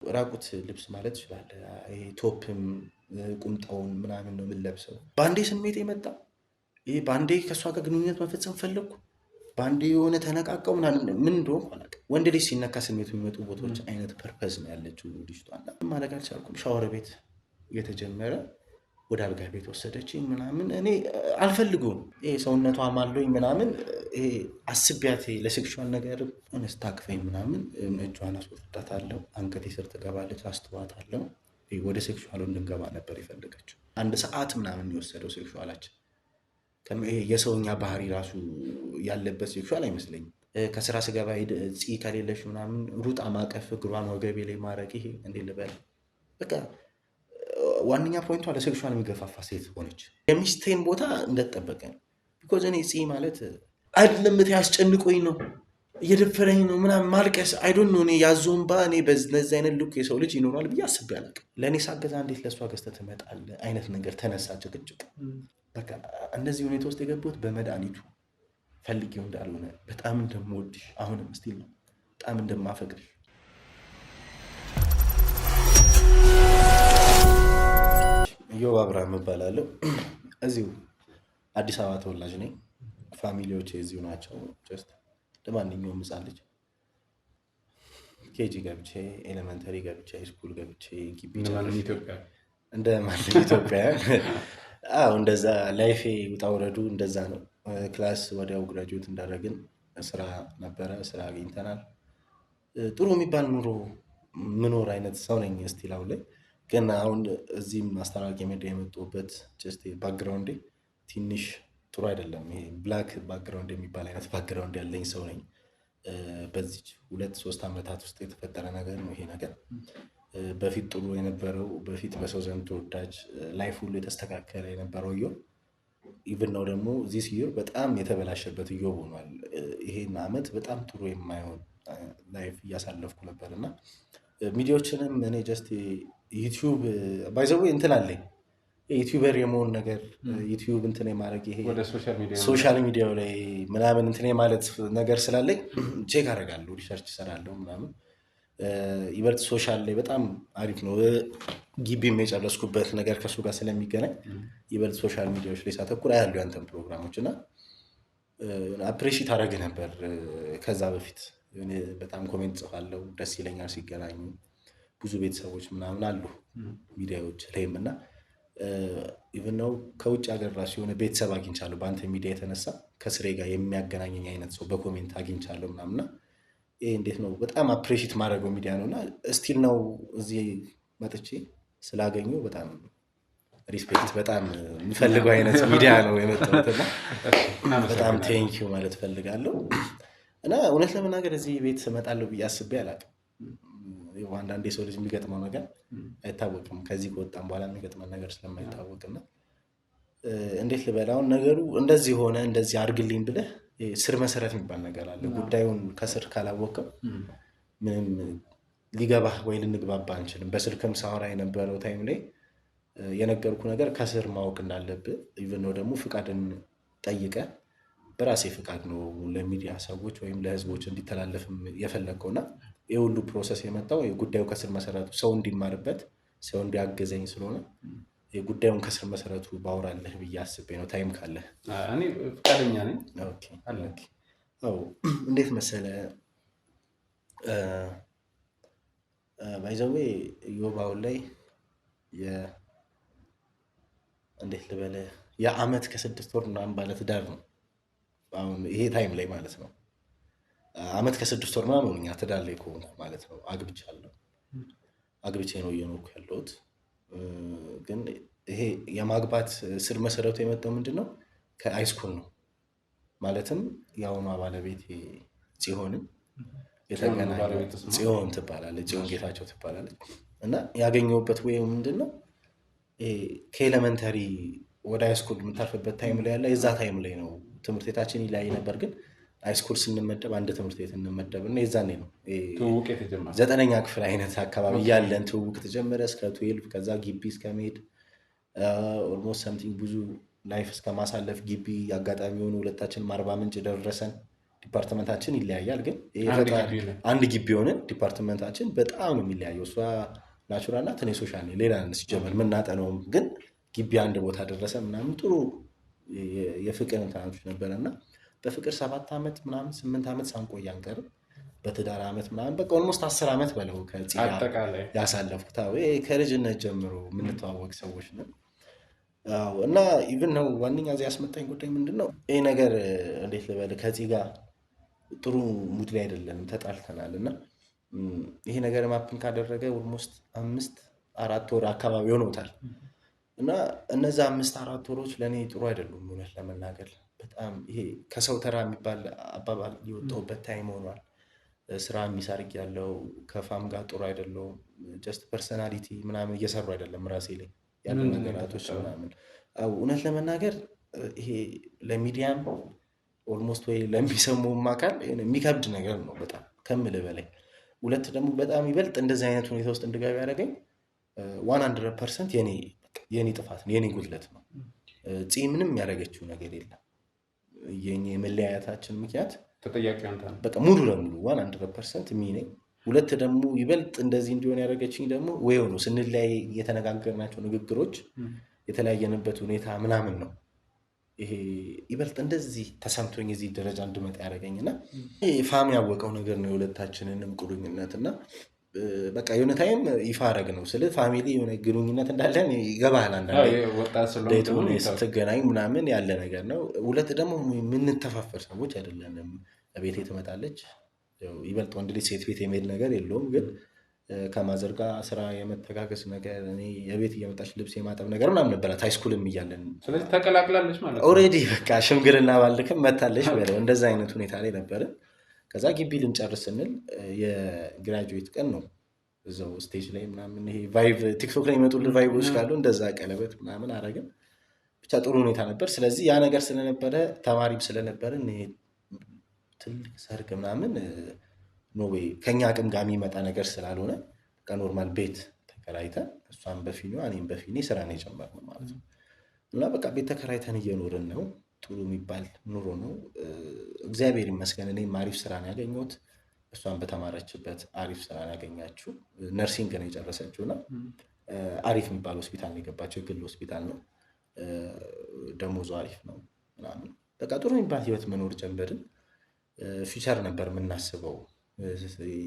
ራቁት ልብስ ማለት ይችላል። ይሄ ቶፕም ቁምጣውን ምናምን ነው የምንለብሰው። ባንዴ ስሜት የመጣ ይሄ ባንዴ ከእሷ ጋር ግንኙነት መፈጸም ፈለግኩ። ባንዴ የሆነ ተነቃቀው ምን እንደሆነ አላውቅም። ወንድ ልጅ ሲነካ ስሜቱ የሚመጡ ቦታዎች አይነት ፐርፐዝ ነው ያለችው ልጅቷ። ማድረግ አልቻልኩም። ሻወር ቤት እየተጀመረ ወደ አልጋ ቤት ወሰደችኝ ምናምን። እኔ አልፈልገውም። ይሄ ሰውነቷ ማለኝ ምናምን ይሄ አስቢያት ለሴክሹዋል ነገር ስታቅፈኝ ምናምን እጇን አስወጣታለሁ። አንገቴ ስር ትገባለች፣ አስተዋታለሁ። ወደ ሴክሹዋሉ እንድንገባ ነበር የፈለገችው። 1 ሰዓት ምናምን የወሰደው ሴክሹዋላችን። የሰውኛ ባህሪ ራሱ ያለበት ሴክሹዋል አይመስለኝም። ከስራ ስገባ ፂ ከሌለች ምናምን ሩጣ ማቀፍ፣ እግሯን ወገቤ ላይ ማድረግ። ይሄ እንዴት ልበል በቃ ዋነኛ ፖይንቷ ለሴክሹዋል የሚገፋፋ ሴት ሆነች። የሚስቴን ቦታ እንደተጠበቀ ነው። ቢኮዝ እኔ ፂ ማለት አይደለም ያስጨንቆኝ ነው እየደፈረኝ ነው ምናምን ማልቀስ አይዶን ነው። እኔ ያዞንባ እኔ በዚህ አይነት ልክ የሰው ልጅ ይኖራል ብዬ አስቤ አላውቅም። ለእኔ ሳገዛ እንዴት ለእሷ ገዝተህ ትመጣለህ አይነት ነገር ተነሳ ጭቅጭቅ። በቃ እነዚህ ሁኔታ ውስጥ የገቡት በመድኃኒቱ ፈልጌው እንዳልሆነ በጣም እንደምወድሽ አሁንም ስቲል ነው በጣም እንደማፈቅድሽ። ኢዮብ አብርሃም እባላለሁ። እዚሁ አዲስ አበባ ተወላጅ ነኝ። ፋሚሊዎች እዚሁ ናቸው። ጀስት ለማንኛውም ሕፃን ልጅ ኬጂ ገብቼ ኤሌመንተሪ ገብቼ ሃይስኩል ገብቼ ግቢ እንደ ማለት ኢትዮጵያ እንደዛ ላይፌ ውጣ ውረዱ እንደዛ ነው። ክላስ ወዲያው ግራጁዌት እንዳደረግን ስራ ነበረ። ስራ አግኝተናል። ጥሩ የሚባል ኑሮ ምኖር አይነት ሰው ነኝ ስቲል አሁን ላይ። ግን አሁን እዚህም ማስታወቂያ ሚዲያ የመጡበት ጀስት ባክግራውንዴ ትንሽ ጥሩ አይደለም። ይሄ ብላክ ባክግራውንድ የሚባል አይነት ባክግራውንድ ያለኝ ሰው ነኝ። በዚህ 2-3 ዓመታት ውስጥ የተፈጠረ ነገር ነው ይሄ ነገር። በፊት ጥሩ የነበረው በፊት በሰው ዘንድ ተወዳጅ ላይፍ ሁሉ የተስተካከለ የነበረው ኢዮብ ኢቭን ነው ደግሞ ዚስ ይር በጣም የተበላሸበት ኢዮብ ሆኗል። ይሄን ዓመት በጣም ጥሩ የማይሆን ላይፍ እያሳለፍኩ ነበር እና ሚዲያዎችንም እኔ ጀስት ዩቲዩብ ባይዘው እንትን አለኝ ዩቲዩበር የመሆን ነገር ዩቲዩብ እንትን የማድረግ ይሄ ሶሻል ሚዲያው ላይ ምናምን እንትን የማለት ነገር ስላለኝ ቼክ አደርጋለሁ፣ ሪሰርች እሰራለሁ ምናምን። ይበልጥ ሶሻል ላይ በጣም አሪፍ ነው። ግቢም የጨረስኩበት ነገር ከሱ ጋር ስለሚገናኝ ይበልጥ ሶሻል ሚዲያዎች ላይ ሳተኩር አያሉ ያንተን ፕሮግራሞች እና አፕሬሺት አደረግ ነበር። ከዛ በፊት በጣም ኮሜንት ጽፋለሁ፣ ደስ ይለኛል ሲገናኙ። ብዙ ቤተሰቦች ምናምን አሉ ሚዲያዎች ላይም እና ኢቭን ነው ከውጭ ሀገር ራሱ የሆነ ቤተሰብ አግኝቻለሁ በአንተ ሚዲያ የተነሳ ከስሬ ጋር የሚያገናኘኝ አይነት ሰው በኮሜንት አግኝቻለሁ ምናምና ይሄ እንዴት ነው በጣም አፕሬሺት ማድረገው ሚዲያ ነው እና ስቲል ነው እዚህ መጥቼ ስላገኘው በጣም ሪስፔክት በጣም የምፈልገው አይነት ሚዲያ ነው የመጣሁትና በጣም ቴንኪዩ ማለት ፈልጋለሁ። እና እውነት ለመናገር እዚህ ቤት እመጣለሁ ብዬ አስቤ አላውቅም። አንዳንዴ ሰው ልጅ የሚገጥመው ነገር አይታወቅም። ከዚህ ከወጣም በኋላ የሚገጥመን ነገር ስለማይታወቅና እንዴት ልበላውን ነገሩ እንደዚህ ሆነ እንደዚህ አድርግልኝ ብለህ ስር መሰረት የሚባል ነገር አለ። ጉዳዩን ከስር ካላወቅም ምንም ሊገባህ ወይ ልንግባባ አንችልም። በስልክም ሳወራ የነበረው ታይም ላይ የነገርኩ ነገር ከስር ማወቅ እንዳለብህ ኢቭን ነው ደግሞ ፍቃድን ጠይቀህ በራሴ ፍቃድ ነው ለሚዲያ ሰዎች ወይም ለህዝቦች እንዲተላለፍም የፈለግከውና የሁሉ ፕሮሰስ የመጣው ጉዳዩ ከስር መሰረቱ ሰው እንዲማርበት ሰው እንዲያገዘኝ ስለሆነ ጉዳዩን ከስር መሰረቱ ባወራለህ ብዬ አስቤ ነው። ታይም ካለህ እኔ ፍቃደኛ ነኝ። እንዴት መሰለህ ባይዘዌ ኢዮብ አሁን ላይ እንዴት ልበልህ የዓመት ከ6 ወር ምናምን ባለትዳር ነው። አሁን ይሄ ታይም ላይ ማለት ነው። ዓመት ከ6 ወር ምናምን ሆኖኛል ትዳር ላይ ከሆንኩ ማለት ነው። አግብቻለሁ። አግብቼ ነው እየኖርኩ ያለሁት። ግን ይሄ የማግባት ስር መሰረቱ የመጣው ምንድነው ከሃይስኩል ነው። ማለትም የአሁኗ ባለቤቴ ጽዮንን የተገናኘው ጽዮን ትባላለች፣ ጽዮን ጌታቸው ትባላለች። እና ያገኘሁበት ወይ ምንድነው ከኤሌመንተሪ ወደ ሃይስኩል የምታርፍበት ታይም ላይ ያለ የዛ ታይም ላይ ነው። ትምህርት ቤታችን ይለያይ ነበር፣ ግን ሃይስኩል ስንመደብ አንድ ትምህርት ቤት እንመደብና የዛኔ ነው ትውውቅ የተጀመረ 9ኛ ክፍል አይነት አካባቢ ያለን ትውውቅ ተጀመረ። እስከ 12 ከዛ ግቢ እስከመሄድ ኦልሞስት ሰምቲንግ ብዙ ላይፍ እስከ ማሳለፍ ግቢ አጋጣሚ ሆኖ ሁለታችንም 40 ምንጭ ደረሰን። ዲፓርትመንታችን ይለያያል፣ ግን አንድ ግቢ ሆነን ዲፓርትመንታችን በጣም ነው የሚለያየው። እሷ ናቹራል ናት፣ እኔ ሶሻል ነኝ። ሌላ ሲጀመር የምናጠነውም ግን ግቢ አንድ ቦታ ደረሰ ምናምን ጥሩ የፍቅር እንትናቶች ነበረ እና በፍቅር 7 ዓመት ምናምን 8 ዓመት ሳንቆይ አንቀርም። በትዳር ዓመት ምናምን በቃ ኦልሞስት 10 ዓመት በለው ከጽያ ያሳለፍኩት ከልጅነት ጀምሮ የምንተዋወቅ ሰዎች ነን። እና ኢቭን ነው ዋነኛ እዚህ ያስመጣኝ ጉዳይ ምንድን ነው ይህ ነገር እንዴት ልበል፣ ከዚህ ጋር ጥሩ ሙድ ላይ አይደለንም፣ ተጣልተናል። እና ይሄ ነገር ማፕን ካደረገ ኦልሞስት 5-4 ወር አካባቢ ሆኖታል። እና እነዛ 5-4 ወሮች ለእኔ ጥሩ አይደሉም እውነት ለመናገር። በጣም ይሄ ከሰው ተራ የሚባል አባባል የወጣሁበት ታይም ሆኗል። ስራ የሚሳርግ ያለው ከፋም ጋር ጥሩ አይደለውም። ጀስት ፐርሰናሊቲ ምናምን እየሰሩ አይደለም ራሴ ላይ ያሉ ነገራቶች ምናምን። እውነት ለመናገር ይሄ ለሚዲያም ኦልሞስት ወይ ለሚሰሙም አካል የሚከብድ ነገር ነው በጣም ከምልህ በላይ። ሁለት ደግሞ በጣም ይበልጥ እንደዚህ አይነት ሁኔታ ውስጥ እንድገባ ያደረገኝ 100% የኔ ጥፋት ነው፣ የኔ ጉድለት ነው። ምንም ያደረገችው ነገር የለም። የኔ የመለያየታችን ምክንያት ተጠያቂ አንተ ነህ በቃ ሙሉ ለሙሉ 100% ሚ ነኝ። ሁለት ደግሞ ይበልጥ እንደዚህ እንዲሆን ያደረገችኝ ደግሞ ወይ ነው ስንለያይ የተነጋገርናቸው ንግግሮች፣ የተለያየንበት ሁኔታ ምናምን ነው ይሄ ይበልጥ እንደዚህ ተሰምቶኝ እዚህ ደረጃ እንድመጣ ያደረገኝና ፋም ያወቀው ነገር ነው የሁለታችንንም ቁርኝነት። እና በቃ የሆነ ታይም ይፋ አረግ ነው ስለ ፋሚሊ የሆነ ግንኙነት እንዳለን ይገባሃል። አንዳንዴ ስትገናኝ ምናምን ያለ ነገር ነው። ሁለት ደግሞ የምንተፋፈር ሰዎች አይደለንም። ቤቴ ትመጣለች፣ ይበልጥ ወንድ ልጅ ሴት ቤት የሚሄድ ነገር የለውም፣ ግን ከማዘር ጋር ስራ የመተጋገስ ነገር፣ እኔ የቤት እየመጣች ልብስ የማጠብ ነገር ምናምን ነበራት ሃይስኩልም እያለን። ስለዚህ ተቀላቅላለች ማለት ነው ኦልሬዲ በቃ ሽምግልና ባልክም መታለች በለው። እንደዛ አይነት ሁኔታ ላይ ነበርን። ከዛ ግቢ ልንጨርስ ስንል የግራጁዌት ቀን ነው። እዛው ስቴጅ ላይ ምናምን ይሄ ቫይብ ቲክቶክ ላይ ይመጡልን ቫይቦች ካሉ እንደዛ ቀለበት ምናምን አረግን። ብቻ ጥሩ ሁኔታ ነበር። ስለዚህ ያ ነገር ስለነበረ ተማሪም ስለነበርን ትልቅ ሰርግ ምናምን ኖዌይ ከኛ አቅም ጋር የሚመጣ ነገር ስላልሆነ ከኖርማል ቤት ተከራይተን እሷን በፊኒ እኔም በፊኒ ስራ ነው የጀመርነው ማለት ነው። እና በቃ ቤት ተከራይተን እየኖርን ነው። ጥሩ የሚባል ኑሮ ነው እግዚአብሔር ይመስገን። እኔም አሪፍ ስራ ነው ያገኘሁት፣ እሷን በተማረችበት አሪፍ ስራ ነው ያገኛችሁ። ነርሲንግ ነው የጨረሰችው እና አሪፍ የሚባል ሆስፒታል ነው የገባቸው፣ የግል ሆስፒታል ነው። ደሞዙ አሪፍ ነው ምናምን በቃ ጥሩ የሚባል ህይወት መኖር ጀመርን። ፊውቸር ነበር የምናስበው።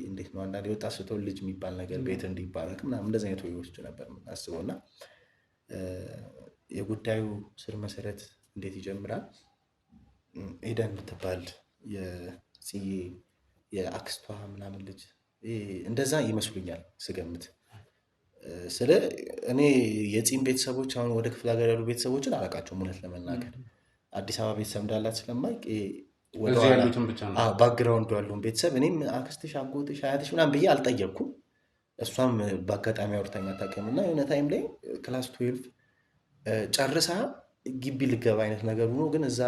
እንዴት ነው አንዳንድ የወጣት ስትሆን ልጅ የሚባል ነገር ቤት እንዲባረክ ምናምን እንደዚህ አይነት ወይዎች ነበር የምናስበው። እና የጉዳዩ ስር መሰረት እንዴት ይጀምራል? ኤደን የምትባል የአክስቷ ምናምን ልጅ እንደዛ ይመስሉኛል ስገምት። ስለ እኔ የፂም ቤተሰቦች አሁን ወደ ክፍለ ሀገር ያሉ ቤተሰቦችን አላውቃቸውም እውነት ለመናገር። አዲስ አበባ ቤተሰብ እንዳላት ስለማይቅ ባክግራውንድ ያለውን ቤተሰብ እኔም አክስትሽ፣ አጎትሽ፣ አያትሽ ምናምን ብዬ አልጠየቅኩም። እሷም በአጋጣሚ አውርታኝ አታውቅም። እና የሆነ ታይም ላይ ክላስ 12 ጨርሳ ግቢ ልገባ አይነት ነገር ሆኖ ግን እዛ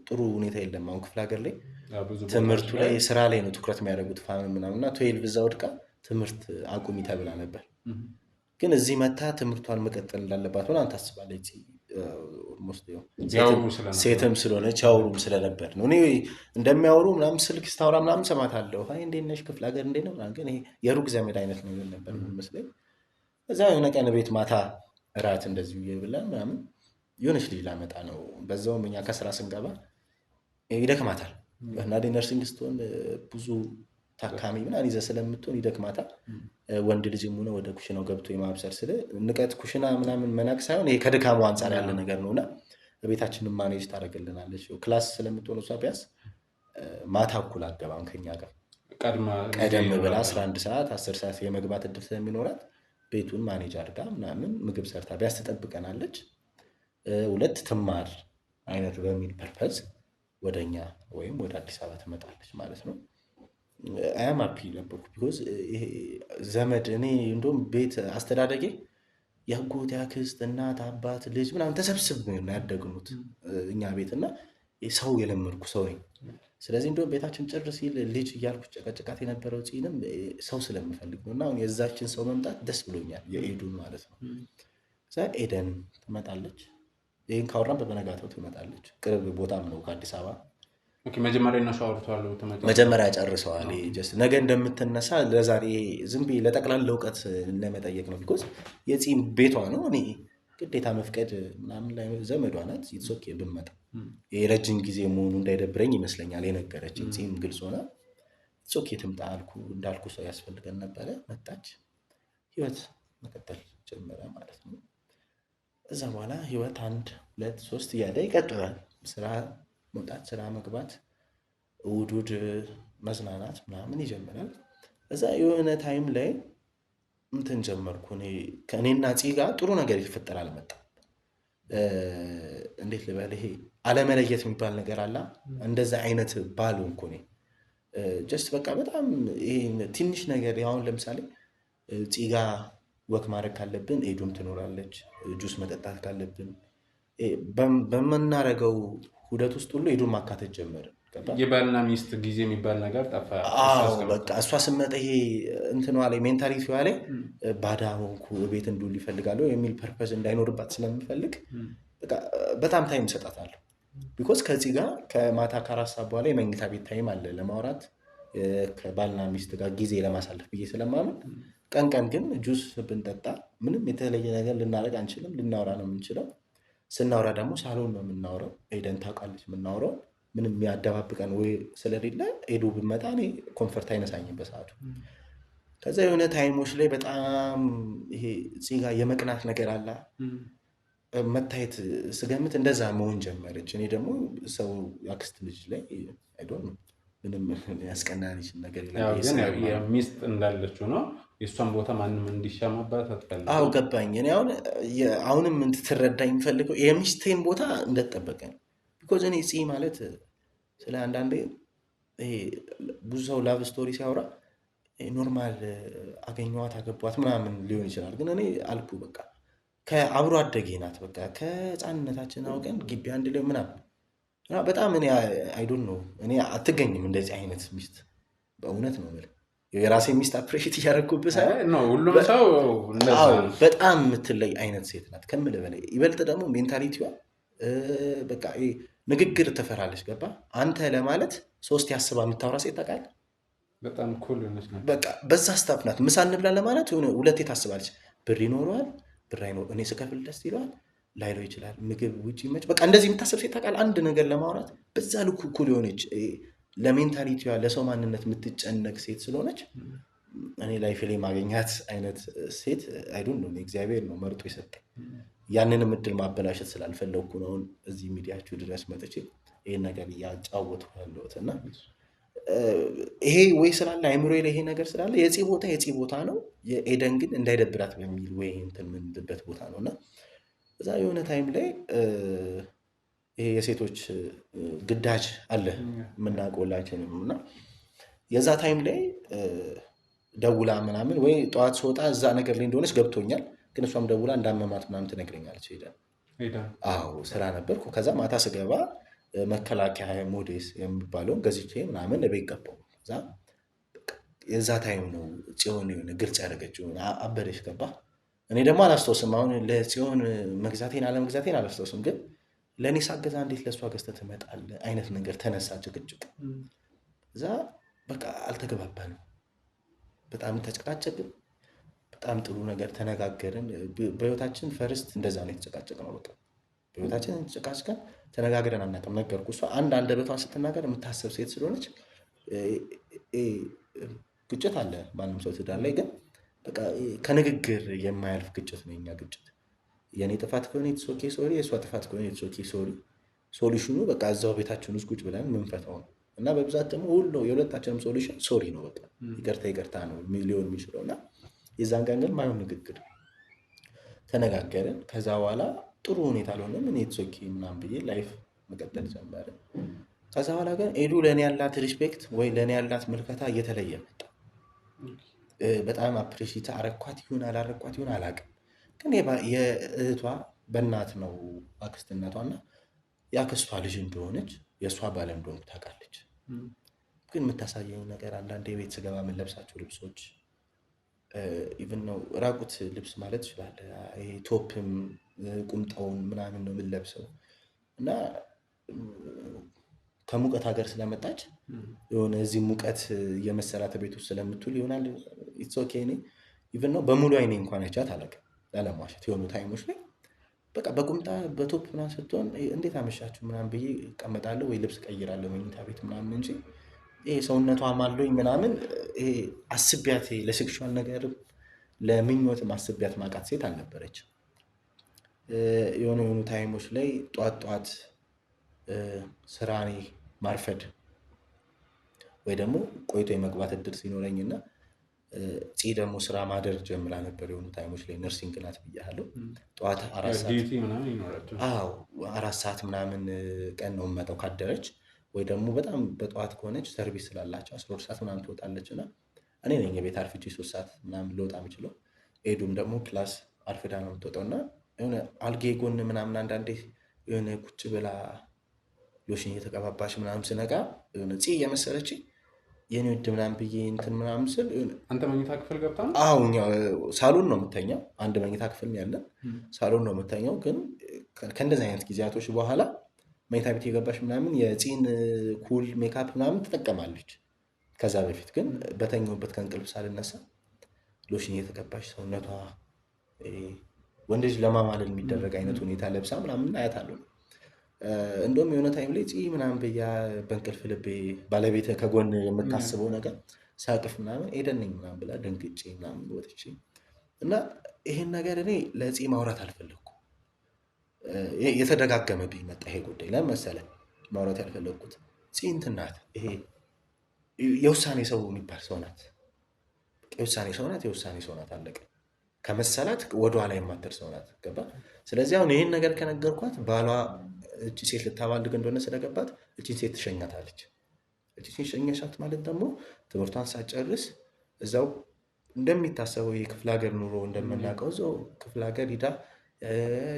ጥሩ ሁኔታ የለም። አሁን ክፍለ ሀገር ላይ ትምህርቱ ላይ ስራ ላይ ነው ትኩረት የሚያደርጉት ፋም ምናምን። እና 12 እዛ ወድቃ ትምህርት አቁሚ ተብላ ነበር። ግን እዚህ መታ ትምህርቷን መቀጠል እንዳለባት ሆነ ታስባለች። ሴትም ስለሆነች ያወሩም ስለነበር ነው። እኔ እንደሚያወሩ ምናምን ስልክ ስታወራ ምናምን ሰማታለሁ። እንዴት ነሽ ክፍለ ሀገር እንዴት ነው ምናምን። ግን ይሄ የሩቅ ዘመድ አይነት ነው ነበር መስለኝ። እዛ የሆነ ቀን ቤት ማታ እራት እንደዚሁ እየበላን ምናምን የሆነች ልጅ ላመጣ ነው። በዛውም እኛ ከስራ ስንገባ ይደክማታል እና ነርሲንግ ስትሆን ብዙ ታካሚ ምናምን ይዘህ ስለምትሆን ይደክማታል። ወንድ ልጅም ሆነ ወደ ኩሽናው ገብቶ የማብሰል ስለ ንቀት ኩሽና ምናምን መናቅ ሳይሆን ይሄ ከድካሙ አንጻር ያለ ነገር ነውና ቤታችንን ማኔጅ ታደርግልናለች። ክላስ ስለምትሆን እሷ ቢያንስ ማታ እኩል አገባም ከኛ ጋር ቀደም ብላ 11 ሰዓት 10 ሰዓት የመግባት እድል ስለሚኖራት ቤቱን ማኔጅ አድርጋ ምናምን ምግብ ሰርታ ቢያንስ ትጠብቀናለች። ሁለት ትማር አይነት በሚል ፐርፐዝ ወደኛ ወይም ወደ አዲስ አበባ ትመጣለች ማለት ነው። አያም አፒ ነበርኩ ቢኮዝ ይሄ ዘመድ እኔ እንደውም ቤት አስተዳደጌ ያጎት ያክስት እናት አባት ልጅ ምናምን ተሰብስብ ነው ያደግኑት እኛ ቤት እና ሰው የለመድኩ ሰው ነኝ። ስለዚህ እንደውም ቤታችን ጭር ሲል ልጅ እያልኩ ጨቀጨቃት የነበረው ፂንም ሰው ስለምፈልግ ነው። እና አሁን የዛችን ሰው መምጣት ደስ ብሎኛል፣ የኤዱን ማለት ነው። ኤደን ትመጣለች። ይህን ካወራን በበነጋታው ትመጣለች። ቅርብ ቦታም ነው ከአዲስ አበባ ኦኬ መጀመሪያ እና ሻወርቷል መጀመሪያ ጨርሰዋል። ጀስት ነገ እንደምትነሳ ለዛሬ ዝም ብዬ ለጠቅላላ እውቀት ለመጠየቅ ነው። ቢኮዝ የፂም ቤቷ ነው። እኔ ግዴታ መፍቀድ ምናምን ላይ ዘመዷ ናት። ኦኬ ብመጣ የረጅም ጊዜ መሆኑ እንዳይደብረኝ ይመስለኛል የነገረችኝ። ፂም ግልጽ ሆና ኦኬ ትምጣ አልኩ። እንዳልኩ ሰው ያስፈልገን ነበረ። መጣች። ህይወት መቀጠል ጀመረ ማለት ነው። እዛ በኋላ ህይወት 1 2 3 እያለ ይቀጥላል። ስራ መውጣት፣ ስራ መግባት፣ እሑድ መዝናናት ምናምን ይጀምራል። እዛ የሆነ ታይም ላይ እንትን ጀመርኩ። ከእኔና ፂ ጋር ጥሩ ነገር የተፈጠረ አልመጣም። እንዴት ልበል፣ ይሄ አለመለየት የሚባል ነገር አለ። እንደዛ አይነት ባልሆንኩ እኔ ጀስት በቃ በጣም ትንሽ ነገር። አሁን ለምሳሌ ፂ ጋር ወክ ማድረግ ካለብን ኤዱም ትኖራለች። ጁስ መጠጣት ካለብን በምናረገው ሁደት ውስጥ ሁሉ ኤዱም ማካተት ጀመርን። የባልና ሚስት ጊዜ የሚባል ነገር ጠፋ። በቃ እሷ ስመጣ ይሄ እንትኗ ላይ ሜንታሊቲዋ ላይ ባዳ ሆንኩ፣ ቤት እንዱል ይፈልጋለሁ የሚል ፐርፐዝ እንዳይኖርባት ስለምፈልግ በጣም ታይም እሰጣታለሁ። ቢኮዝ ከዚህ ጋር ከማታ ከ4 ሰዓት በኋላ የመኝታ ቤት ታይም አለ ለማውራት ከባልና ሚስት ጋር ጊዜ ለማሳለፍ ብዬ ስለማምን፣ ቀን ቀን ግን ጁስ ብንጠጣ ምንም የተለየ ነገር ልናደርግ አንችልም። ልናወራ ነው የምንችለው። ስናወራ ደግሞ ሳሎን ነው የምናወራው። ኤደን ታውቃለች የምናወራው ምንም የሚያደባብቀን ወይ ስለሌለ ኤዱ ብመጣ እኔ ኮንፈርት አይነሳኝም በሰዓቱ። ከዛ የሆነ ታይሞች ላይ በጣም ይሄ እዚህ ጋር የመቅናት ነገር አለ መታየት ስገምት እንደዛ መሆን ጀመረች። እኔ ደግሞ ሰው ያክስት ልጅ ላይ አይዶን ነው ምንም ያስቀናልሽ ነገር ይላል። ሚስት እንዳለችው ነው የእሷን ቦታ ማንም እንዲሻማባት አትፈልግም። አዎ ገባኝ። እኔ አሁንም እንድትረዳኝ የምፈልገው የሚስቴን ቦታ እንደተጠበቀ ነው። ቢኮዝ እኔ ፂ ማለት ስለ አንዳንዴ ብዙ ሰው ላቭ ስቶሪ ሲያወራ ኖርማል አገኘኋት አገቧት ምናምን ሊሆን ይችላል። ግን እኔ አልኩ በቃ ከአብሮ አደጌ ናት። በቃ ከህፃንነታችን አውቀን ግቢ አንድ ላይ ምናምን በጣም እኔ አይዶን ነው እኔ አትገኝም እንደዚህ አይነት ሚስት በእውነት ነው የምልህ። የራሴ ሚስት አፕሬሽት እያደረኩብህ ነው። ሁሉም ሰው በጣም የምትለይ አይነት ሴት ናት ከምልህ በላይ። ይበልጥ ደግሞ ሜንታሊቲዋ በቃ ንግግር ትፈራለች። ገባ አንተ ለማለት 3 ያስባ የምታወራ ሴት ታውቃለህ። በጣም ኩል ነች። በቃ በዛ ስታፍ ናት። ምሳ እንብላ ለማለት ሆነ 2 ታስባለች። ብር ይኖረዋል፣ ብር አይኖር፣ እኔ ስከፍል ደስ ይለዋል ላይለው ይችላል፣ ምግብ ውጭ ይመች፣ በቃ እንደዚህ የምታስብ ሴት ታውቃለህ። አንድ ነገር ለማውራት በዛ ልኩ ኩል የሆነች ለሜንታሊቲዋ ለሰው ማንነት የምትጨነቅ ሴት ስለሆነች እኔ ላይፍ ላይ ማገኛት አይነት ሴት አይዶን ነው። እግዚአብሔር ነው መርጦ የሰጠኝ። ያንንም እድል ማበላሸት ስላልፈለግኩ ነው አሁን እዚህ ሚዲያችሁ ድረስ መጥቼ ይሄን ነገር እያጫወቱ ያለሁት። እና ይሄ ወይ ስላለ አይምሮ ላይ ይሄ ነገር ስላለ የፂ ቦታ ነው። የኤደን ግን እንዳይደብራት በሚል ወይ እንትን ምንድበት ቦታ ነው። እና እዛ የሆነ ታይም ላይ ይሄ የሴቶች ግዳጅ አለ የምናውቀውላችንም። እና የዛ ታይም ላይ ደውላ ምናምን ወይ ጠዋት ስወጣ እዛ ነገር ላይ እንደሆነች ገብቶኛል። ግን እሷም ደውላ እንዳመማት ምናምን ትነግረኛለች። አዎ ስራ ነበርኩ። ከዛ ማታ ስገባ መከላከያ ሞዴስ የሚባለውን ገዝቼ ምናምን ቤት ገባሁ። የዛ ታይም ነው ጽዮን የሆነ ግልጽ ያደረገችው አበደች። ገባ እኔ ደግሞ አላስታውስም። አሁን ለጽዮን መግዛቴን አለመግዛቴን አላስታውስም። ግን ለእኔ ሳገዛ እንዴት ለእሷ ገዝተህ ትመጣለህ አይነት ነገር ተነሳ ጭቅጭቅ። እዛ በቃ አልተገባባንም። በጣም ተጨቃጨቅን። በጣም ጥሩ ነገር ተነጋገርን። በህይወታችን ፈርስት እንደዛ ነው የተጨቃጨቅነው። በቃ በህይወታችን ተጨቃጭቀን ተነጋግረን አናውቅም። ነገርኩ። እሷ አንደበቷን ስትናገር የምታስብ ሴት ስለሆነች ግጭት አለ ማንም ሰው ትዳር ላይ፣ ግን በቃ ከንግግር የማያልፍ ግጭት ነው የኛ ግጭት። የኔ ጥፋት ከሆነ ኢትስ ኦኬ ሶሪ፣ የእሷ ጥፋት ከሆነ ኢትስ ኦኬ ሶሪ። ሶሉሽኑ በቃ እዛው ቤታችን ውስጥ ቁጭ ብለን የምንፈታው ነው። እና በብዛት ደግሞ ሁሉ የሁለታችንም ሶሉሽን ሶሪ ነው። በቃ ይቅርታ ነው ሊሆን የሚችለው። እና የዛን ቀን ግን ማይሆን ንግግር ተነጋገርን። ከዛ በኋላ ጥሩ ሁኔታ አልሆነም። እኔ ኢትስ ኦኬ ምናምን ብዬ ላይፍ መቀጠል ጀመረ። ከዛ በኋላ ግን ኤዱ ለእኔ ያላት ሪስፔክት ወይ ለእኔ ያላት ምልከታ እየተለየ መጣ። በጣም አፕሪሺየት አረኳት ይሁን አላረኳት ይሁን አላውቅም። ግን የእህቷ በእናት ነው አክስትነቷና የአክስቷ ልጅ እንደሆነች የእሷ ባለ እንደሆንኩ ታውቃለች። ግን የምታሳየኝ ነገር አንዳንድ የቤት ስገባ የምንለብሳቸው ልብሶች ኢቭን ነው ራቁት ልብስ ማለት ይችላል። ቶፕም ቁምጣውን ምናምን ነው የምንለብሰው። እና ከሙቀት ሀገር ስለመጣች የሆነ እዚህ ሙቀት የመሰላት ቤት ውስጥ ስለምትውል ይሆናል ኢትስ ኦኬ። እኔ ኢቭን ነው በሙሉ አይኔ እንኳን አይቻት አላውቅም ላለማዋሸት። የሆኑ ታይሞች ላይ በቃ በቁምጣ በቶፕ ምናምን ስትሆን እንዴት አመሻችሁ ምናምን ብዬ እቀመጣለሁ ወይ ልብስ ቀይራለሁ መኝታ ቤት ምናምን እንጂ ይሄ ሰውነቷ ማለኝ ምናምን ይሄ አስቢያት ለሴክሹዋል ነገር ለምኞትም አስቢያት ማቃት ሴት አልነበረች። የሆኑ ታይሞች ላይ ጠዋት ስራ እኔ ማርፈድ ወይ ደግሞ ቆይቶ የመግባት እድል ሲኖረኝና ደግሞ ስራ ማደር ጀምራ ነበር። የሆኑ ታይሞች ላይ ነርሲንግ ናት ብያለሁ። ጠዋት 4 ሰዓት ምናምን ቀን ነው የምመጣው ካደረች፣ ወይ ደግሞ በጣም በጠዋት ከሆነች ሰርቪስ ስላላቸው 12 ሰዓት ምናምን ትወጣለች እና እኔ ነኝ የቤት አርፍጄ 3 ሰዓት ምናምን ልወጣ የምችለው። ኤዱም ደግሞ ክላስ አርፍዳ ነው የምትወጣው እና የሆነ አልጌ ጎን ምናምን አንዳንዴ የሆነ ቁጭ ብላ ሎሽን እየተቀባባች ምናምን ስነቃ የሆነ የመሰለች የኔ ውድ ምናምን ብዬ እንትን ምናምን ስል አንተ መኝታ ክፍል ገብታ ነው? አዎ ሳሎን ነው የምተኛው። አንድ መኝታ ክፍል ያለን ሳሎን ነው የምተኛው። ግን ከእንደዚህ አይነት ጊዜያቶች በኋላ መኝታ ቤት የገባች ምናምን የፂን ኩል ሜካፕ ምናምን ትጠቀማለች። ከዛ በፊት ግን በተኛሁበት ከእንቅልፍ ሳልነሳ ሎሽን እየተቀባች ሰውነቷ ወንድ ልጅ ለማማለል የሚደረግ አይነት ሁኔታ ለብሳ ምናምን አያታለሁ። እንደውም የሆነ ታይም ላይ ምናምን ብያ በእንቅልፍ ልቤ ባለቤት ከጎን የምታስበው ነገር ሳቅፍ ምናምን ኤደን ነኝ ምናምን ብላ ደንግጬ ምናምን ወጥቼ እና ይሄን ነገር እኔ ለፂ ማውራት አልፈለግኩም። የተደጋገመብኝ መጣ ይሄ ጉዳይ። ለምን መሰለህ ማውራት ያልፈለግኩት ፂ እንትን ናት፣ ይሄ የውሳኔ ሰው የሚባል ሰው ናት። የውሳኔ ሰው ናት አለቀ። ከመሰላት ወደኋላ የማትደርስ ሰው ናት። ገባ? ስለዚህ አሁን ይህን ነገር ከነገርኳት ባሏ እቺ ሴት ልታባልግ እንደሆነ ስለገባት እቺን ሴት ትሸኛታለች። እቺ ሴት ሸኘሻት ማለት ደግሞ ትምህርቷን ሳጨርስ እዛው እንደሚታሰበው የክፍለ ሀገር ኑሮ እንደምናውቀው እዛው ክፍለ ሀገር ሂዳ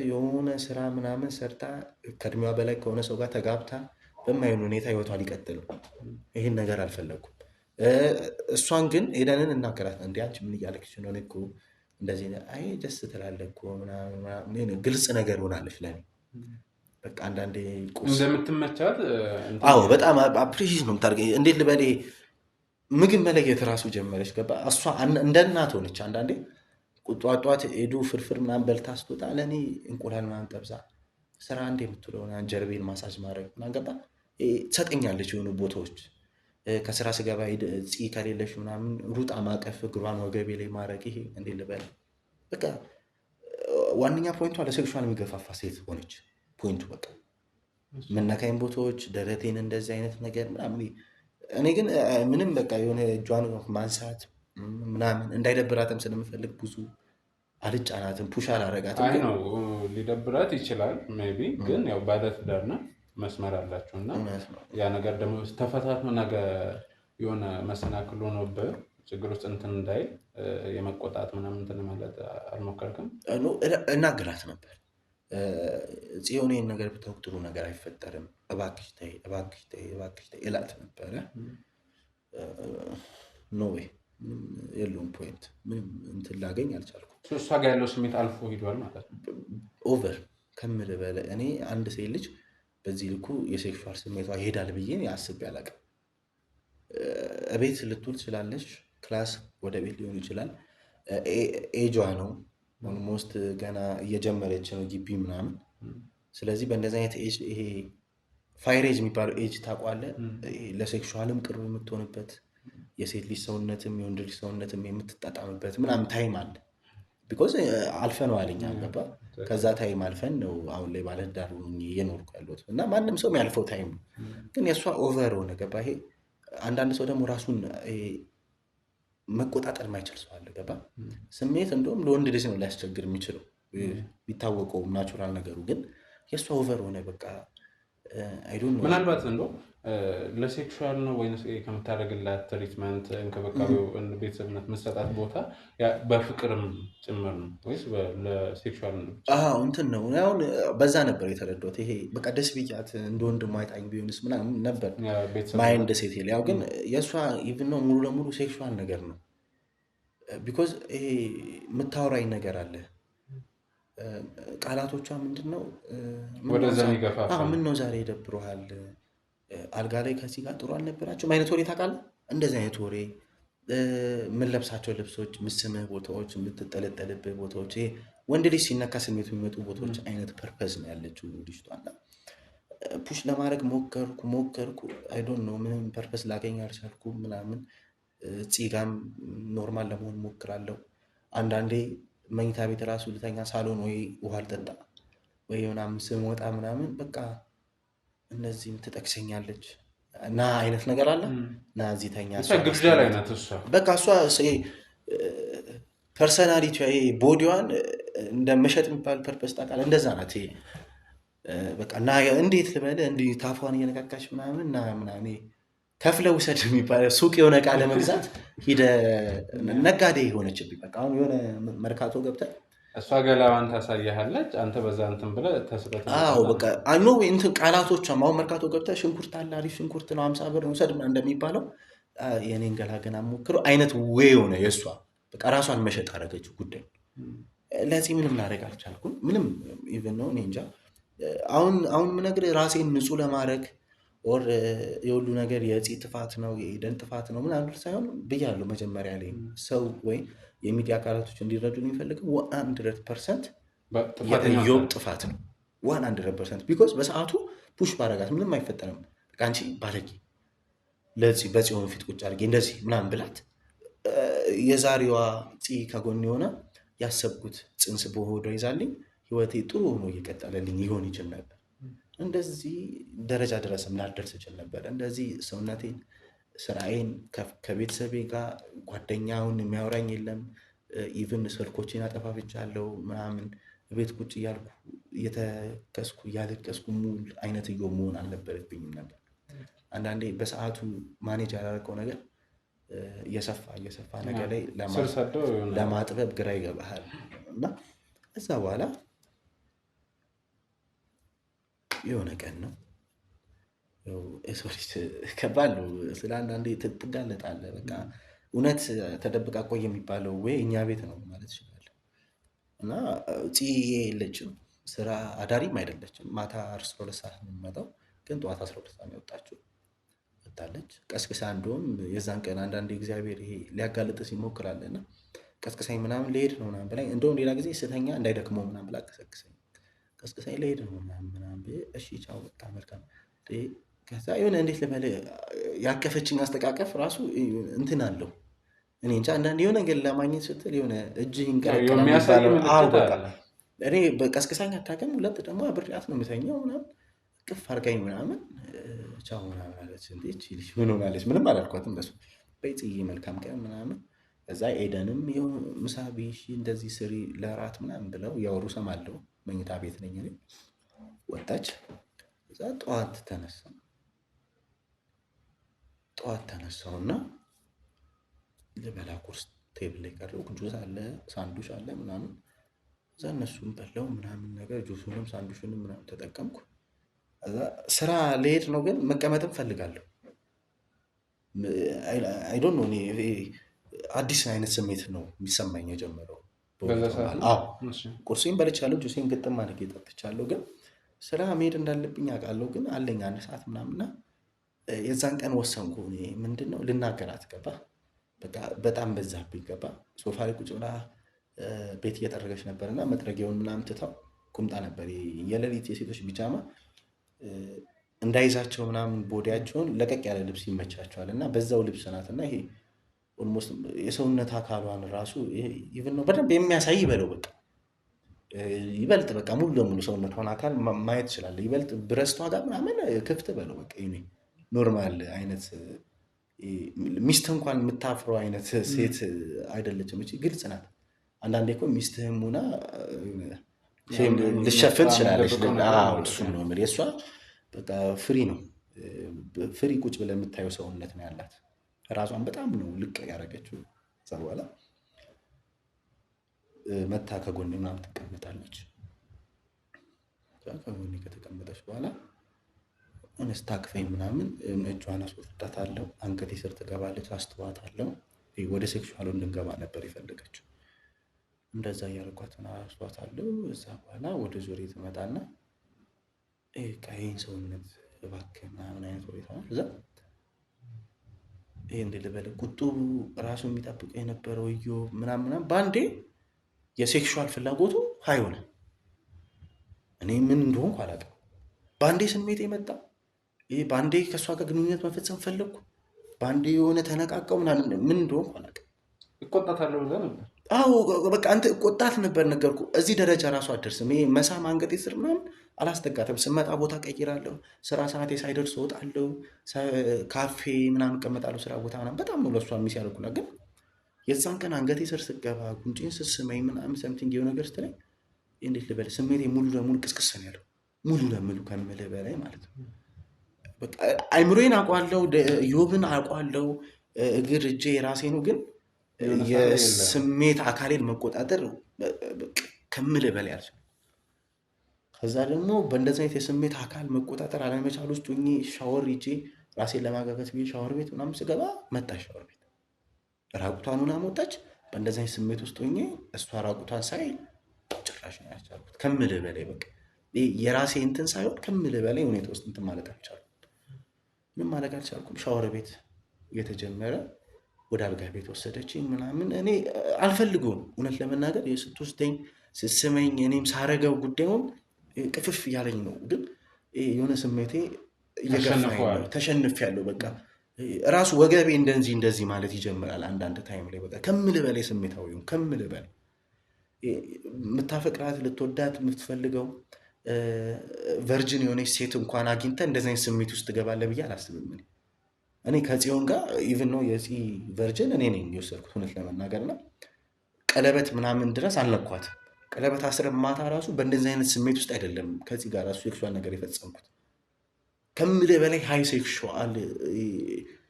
የሆነ ስራ ምናምን ሰርታ ከእድሜዋ በላይ ከሆነ ሰው ጋር ተጋብታ በማይሆን ሁኔታ ህይወቷ ሊቀጥል ነው። ይህን ነገር አልፈለኩም። እሷን ግን ኤደንን እናገራት። እንዲ አንቺ ምን እያለች ነው? እኔ እኮ እንደዚህ አይ ደስ ትላለህ እኮ ምናምን ግልጽ ነገር ሆናለች ለኔ። በቃ አንዳንዴ እንደምትመቻት አዎ በጣም አፕሪሺየት ነው የምታደርገኝ። እንዴት ልበል ምግብ መለየት እራሱ ጀመረች። ገባ? እሷ እንደ እናት ሆነች። አንዳንዴ ጧት ሄዱ ፍርፍር ምናምን በልታ ስትወጣ ለእኔ እንቁላል ምናምን ጠብሳ ስራ እንደ የምትውለው ጀርቤን ማሳጅ ማድረግ ምናምን ገባ ትሰጠኛለች። የሆኑ ቦታዎች ከስራ ስገባ ፂ ከሌለሽ ምናምን ሩጣ ማቀፍ እግሯን ወገቤ ላይ ማድረግ። ይሄ እንዴት ልበል በቃ ዋነኛ ፖይንቷ ለሴክሹዋል የሚገፋፋ ሴት ሆነች። ፖይንቱ በቃ መነካይን ቦታዎች ደረቴን እንደዚህ አይነት ነገር ምናምን። እኔ ግን ምንም በቃ የሆነ እጇን ማንሳት ምናምን እንዳይደብራትም ስለምፈልግ ብዙ አልጫናትም፣ ፑሽ አላረጋትም። አይ ነው ሊደብራት ይችላል ሜይ ቢ፣ ግን ያው ባለትዳር ናት መስመር አላቸው እና ያ ነገር ደግሞ ተፈታትኖ ነገ የሆነ መሰናክል ሆኖብህ ችግር ውስጥ እንትን እንዳይል የመቆጣት ምናምን እንትን ማለት አልሞከርክም? እናግራት ነበር ጽዮን ይህን ነገር ብታውቅ ጥሩ ነገር አይፈጠርም፣ እባክሽ ተይ እላት ነበረ። ኖ ዌይ የለውም ፖይንት፣ ምንም እንትን ላገኝ አልቻልኩም። እሷ ጋር ያለው ስሜት አልፎ ሂዷል ማለት ነው። ኦቨር ከምልህ በላይ እኔ አንድ ሴት ልጅ በዚህ ልኩ የሴክሹዋል ስሜቷ ይሄዳል ብዬ አስቤ አላውቅም። እቤት ልትውል ትችላለች፣ ክላስ ወደ ቤት ሊሆን ይችላል። ኤጇ ነው ኦልሞስት ገና እየጀመረች ነው ግቢ ምናምን። ስለዚህ በእንደዚህ አይነት ኤጅ ይሄ ፋይሬጅ የሚባለው ኤጅ ታውቋለህ፣ ለሴክሹዋልም ቅርብ የምትሆንበት የሴት ልጅ ሰውነትም የወንድ ልጅ ሰውነትም የምትጣጣምበት ምናምን ታይም አለ። ቢኮዝ አልፈነዋል እኛ ገባ። ከዛ ታይም አልፈን ነው አሁን ላይ ባለትዳር እየኖርኩ ያለሁት እና ማንም ሰው የሚያልፈው ታይም ነው። ግን የእሷ ኦቨር ሆነ ገባ። ይሄ አንዳንድ ሰው ደግሞ ራሱን መቆጣጠር የማይችል ሰው አለ ገባ። ስሜት እንደውም ለወንድ ልጅ ነው ሊያስቸግር የሚችለው ቢታወቀው ናቹራል ነገሩ፣ ግን የእሷ ኦቨር ሆነ በቃ። ምናልባት እንደው ለሴክሹዋል ነው ወይስ ከምታደርግላት ትሪትመንት እንክብካቤው ቤተሰብነት መሰጣት ቦታ በፍቅርም ጭምር ነው ወይስ ለሴክሹዋል ነው? እንትን ነው አሁን በዛ ነበር የተረዳሁት። ይሄ በቃ ደስ ብያት እንደ ወንድም አይጣኝ ቢሆንስ ምናምን ነበር ማይንድ ሴት ያው። ግን የእሷ ኢቭን ነው ሙሉ ለሙሉ ሴክሹዋል ነገር ነው። ቢኮዝ ይሄ የምታወራኝ ነገር አለ። ቃላቶቿ ምንድን ነው? ወደዛ ይገፋፋል። ምን ነው ዛሬ ይደብረሃል? አልጋ ላይ ከዚህ ጋር ጥሩ አልነበራቸውም አይነት ወሬ ታውቃለህ? እንደዚህ አይነት ወሬ የምንለብሳቸው ልብሶች፣ ምስምህ ቦታዎች፣ የምትጠለጠልብህ ቦታዎች፣ ይሄ ወንድ ልጅ ሲነካ ስሜቱ የሚመጡ ቦታዎች አይነት ፐርፐዝ ነው ያለችው ልጅቷ። እና ፑሽ ለማድረግ ሞከርኩ አይዶን ነው ምንም ፐርፐዝ ላገኝ አልቻልኩም ምናምን። ፂጋም ኖርማል ለመሆን ሞክራለሁ። አንዳንዴ መኝታ ቤት ራሱ ልተኛ ሳሎን ወይ ውሃ ልጠጣ ወይ ምናምን ስመጣ ምናምን በቃ እነዚህም ትጠቅሰኛለች እና አይነት ነገር አለ እና እዚህ ተኛ ግብዣ ላይ ናት እሷ። በቃ እሷ ፐርሰናሊቲ ቦዲዋን እንደ መሸጥ የሚባል ፐርፐስ ታውቃለህ? እንደዛ ናት። በቃ እና እንዴት ልበል እንዲህ ታፏን እየነካካች ምናምን እና ምናምን ከፍለ ውሰድ የሚባለው ሱቅ የሆነ ዕቃ ለመግዛት ሂደህ ነጋዴ የሆነችብኝ። በቃ አሁን የሆነ መርካቶ ገብተህ እሷ ገላዋን ታሳያለች፣ አንተ በዛ እንትን ብለህ ተስበት። አዎ በቃ አኖ እንትን ቃላቶቿም አሁን መርካቶ ገብተህ ሽንኩርት አለ አሪፍ ሽንኩርት ነው 50 ብር ውሰድ እንደሚባለው የኔን ገላ ገና ሞክሮ አይነት ወይ ሆነ የእሷ በቃ ራሷን መሸጥ አደረገችው ጉዳይ። ለዚህ ምንም ላደርግ አልቻልኩም። ምንም ኢቨን ነው እኔ እንጃ። አሁን ምነግርህ ራሴን ንጹህ ለማድረግ ኦር የሁሉ ነገር የእጽ ጥፋት ነው የኤደን ጥፋት ነው ምናምን ሳይሆን ብያለሁ መጀመሪያ ላይ ሰው ወይ የሚዲያ አካላቶች እንዲረዱ የሚፈልገው 100% የኢዮብ ጥፋት ነው። 100% ቢኮዝ በሰዓቱ ፑሽ ባረጋት ምንም አይፈጠርም። በቃ አንቺ ባለጌ ለዚህ በጽዮን ፊት ቁጭ አድርጌ እንደዚህ ምናምን ብላት የዛሬዋ ፂ ከጎን የሆነ ያሰብኩት ጽንስ በሆዷ ይዛልኝ ህይወቴ ጥሩ ሆኖ እየቀጠለልኝ ይሆን ይችል ነበር። እንደዚህ ደረጃ ድረስም ላልደርስ ይችል ነበር። እንደዚህ ሰውነቴን ስራዬን ከቤተሰቤ ጋር ጓደኛውን የሚያወራኝ የለም። ኢቭን ስልኮቼን አጠፋፍቻለሁ ምናምን ቤት ቁጭ እያልኩ እየተከስኩ እያለቀስኩ ሙሉ አይነት እዮ መሆን አልነበረብኝም ነበር። አንዳንዴ በሰዓቱ ማኔጅ ያላረቀው ነገር እየሰፋ ነገር ላይ ለማጥበብ ግራ ይገባሃል። እና እዛ በኋላ የሆነ ቀን ነው ሶሪ ከባድ ነው። ስለ አንዳንዴ ትጋለጣለህ። በቃ እውነት ተደብቃ ቆይ የሚባለው ወይ እኛ ቤት ነው ማለት ይችላል። እና ፂዬ የለችም፣ ስራ አዳሪም አይደለችም። ማታ 12 ሰዓት ነው የምመጣው፣ ግን ጠዋት 12 ሰዓት ነው የወጣችው። ወጣለች ቀስቅሳ። እንደውም የዛን ቀን አንዳንዴ እግዚአብሔር ይሄ ሊያጋልጥህ ይሞክራልና ቀስቅሳኝ ምናምን ልሄድ ነው ምናምን ብላኝ፣ እንደውም ሌላ ጊዜ ስተኛ እንዳይደክመው ምናምን ብላ ቀስቅሳኝ ልሄድ ነው ምናምን ብዬ እሺ ቻው በቃ መልካም። ከዛ የሆነ እንዴት ልበልህ ያቀፈችኝ አስተቃቀፍ ራሱ እንትን አለው። እኔ እንጃ አንዳንድ የሆነ ነገር ለማግኘት ስትል የሆነ እጅህ ይንቀረቀራል። እኔ በቀስቅሳኝ አታውቅም። ሁለት ደግሞ አብሬያት ነው የምተኛው ምናምን ቅፍ አድርጋኝ ምናምን ቻው ምናምን አለች። እንዴት ልጅ ምን ሆናለች? ምንም አላልኳትም። በሱ በይጽዬ መልካም ቀን ምናምን። ከዛ ኤደንም ምሳ ብይሽ እንደዚህ ስሪ ለራት ምናምን ብለው እያወሩ ሰማለሁ። መኝታ ቤት ነኝ እኔ። ወጣች። እዛ ጠዋት ተነሳውና ልበላ ቁርስ ቴብል ላይ ቀረው። ጁስ አለ ሳንዱሽ አለ ምናምን። እዛ እነሱን በላው ምናምን ነገር ጁሱንም ሳንዱሽንም ምናምን ተጠቀምኩ። ስራ ልሄድ ነው ግን መቀመጥም ፈልጋለሁ። አይ ዶንት ኖ አዲስ አይነት ስሜት ነው የሚሰማኝ የጀመረው። ቁርሴን በልቻለሁ፣ ጁሴን ግጥም አድርጌ ጠጥቻለሁ። ግን ስራ መሄድ እንዳለብኝ አውቃለሁ። ግን አለኝ 1 ሰዓት ምናምንና የዛን ቀን ወሰንኩ። ምንድነው ልናገራት ገባ። በጣም በዛብኝ ገባ። ሶፋ ላይ ቁጭ ብላ ቤት እየጠረገች ነበርና መጥረጊያውን ምናምን ትታው ቁምጣ ነበር የሌሊት የሴቶች ቢጃማ እንዳይዛቸው ምናምን ቦዲያቸውን ለቀቅ ያለ ልብስ ይመቻቸዋል እና በዛው ልብስ ናት እና ይሄ ኦልሞስት የሰውነት አካሏን ራሱ ኢቭን ነው በደንብ የሚያሳይ በለው በቃ ይበልጥ በቃ ሙሉ ለሙሉ ሰውነቷን አካል ማየት ይችላል። ይበልጥ ብረስቷ ጋር ምናምን ክፍት በለው በቃ ይሄ ኖርማል አይነት ሚስት እንኳን የምታፍረው አይነት ሴት አይደለችም። እቺ ግልጽ ናት። አንዳንዴ እኮ ሚስትህም ሆና ልሸፍን ትችላለች። እሱም ነው የምልህ። የእሷ በቃ ፍሪ ነው። ፍሪ ቁጭ ብለህ የምታየው ሰውነት ነው ያላት። ራሷን በጣም ነው ልቅ ያደረገችው። ከዛ በኋላ መታ ከጎኔ ምናምን ትቀመጣለች። ከጎኔ ከተቀመጠች በኋላ ስታቅፈኝ ምናምን እጇን አስወጣታለሁ። አንገቴ ስር ትገባለች፣ አስተዋታለሁ። ወደ ሴክሹዋሉ እንድንገባ ነበር የፈለገችው። እንደዛ እያደረኳት አስተዋታለሁ። እዛ በኋላ ወደ ዙሬ ትመጣና ይህን ሰውነት እባክህ ምናምን አይነት ሁኔታ እዛ ይሄ እንደ ልበል ቁጡ ራሱ የሚጠብቀው የነበረው ምናምን በአንዴ የሴክሹዋል ፍላጎቱ ሀይ ሆነ። እኔ ምን እንደሆንኩ አላውቅም። በአንዴ ስሜት የመጣ ይሄ በአንዴ ከእሷ ጋር ግንኙነት መፈጸም ፈለግኩ። በአንዴ የሆነ ተነቃቀው ምናምን ምን እንደሆንኩ አላውቅም። እቆጣታለሁ ብለህ ነበር? አዎ በቃ አንተ ቆጣት ነበር ነገርኩ። እዚህ ደረጃ ራሱ አደርስም። ይሄ መሳም አንገቴ ስር ምናምን አላስጠጋትም። ስመጣ ቦታ ቀይራለሁ። ስራ ሰዓቴ ሳይደርስ እወጣለሁ። ካፌ ምናምን እቀመጣለሁ። ስራ ቦታ ምናምን በጣም ነው ለእሷ ሚስ ያደርጉና ግን የዛን ቀን አንገቴ ስር ስገባ ጉንጭን ስስመኝ ምናምን ሰምቲንግ የሆነ ነገር ስትለኝ እንዴት ልበል ስሜቴ ሙሉ ለሙሉ ቅስቅስ ነው ያለው። ሙሉ ለሙሉ ከምልህ በላይ ማለት ነው። አይምሮዬን አውቀዋለሁ፣ ዮብን አውቀዋለሁ። እግር እጄ የራሴ ነው ግን የስሜት አካሌን መቆጣጠር ከምልህ በላይ አልችልም። ከዛ ደግሞ በእንደዚህ አይነት የስሜት አካል መቆጣጠር አለመቻል ውስጥ ሆኜ ሻወር ሂጄ ራሴን ለማጋገት ብዬ ሻወር ቤት ምናምን ስገባ መጣች። ሻወር ቤት ራቁቷን ሆና መጣች። በእንደዚህ አይነት ስሜት ውስጥ ሆኜ እሷ ራቁቷን ሳይ ጭራሽ ነው ያልቻልኩት ከምልህ በላይ በቃ የራሴ እንትን ሳይሆን ከምልህ በላይ ሁኔታ ውስጥ እንትን ማለት አልቻልኩም። ምንም ማድረግ አልቻልኩም። ሻወር ቤት እየተጀመረ ወደ አልጋ ቤት ወሰደችኝ ምናምን። እኔ አልፈልገውም እውነት ለመናገር ስትወስደኝ ስትስመኝ እኔም ሳረገው ጉዳዩን ቅፍፍ እያለኝ ነው። ግን የሆነ ስሜቴ እየገፋኝ ነው። ተሸንፌያለሁ። በቃ ራሱ ወገቤ እንደዚህ ማለት ይጀምራል አንዳንድ ታይም ላይ በቃ ከምልህ በላይ ስሜታዊ ከምልህ በላይ የምታፈቅራት ልትወዳት የምትፈልገው ቨርጅን የሆነች ሴት እንኳን አግኝተ እንደዚህ አይነት ስሜት ውስጥ ትገባለህ ብዬ አላስብም። እኔ ከጽዮን ጋር ኢቭን ነው የጽ ቨርጅን እኔ ነኝ የወሰድኩት እውነት ለመናገር እና ቀለበት ምናምን ድረስ አልነኳትም። ቀለበት አስረ ማታ ራሱ በእንደዚህ አይነት ስሜት ውስጥ አይደለም ከጽ ጋር ራሱ ሴክሹዋል ነገር የፈጸምኩት። ከምልህ በላይ ሀይ ሴክሹዋል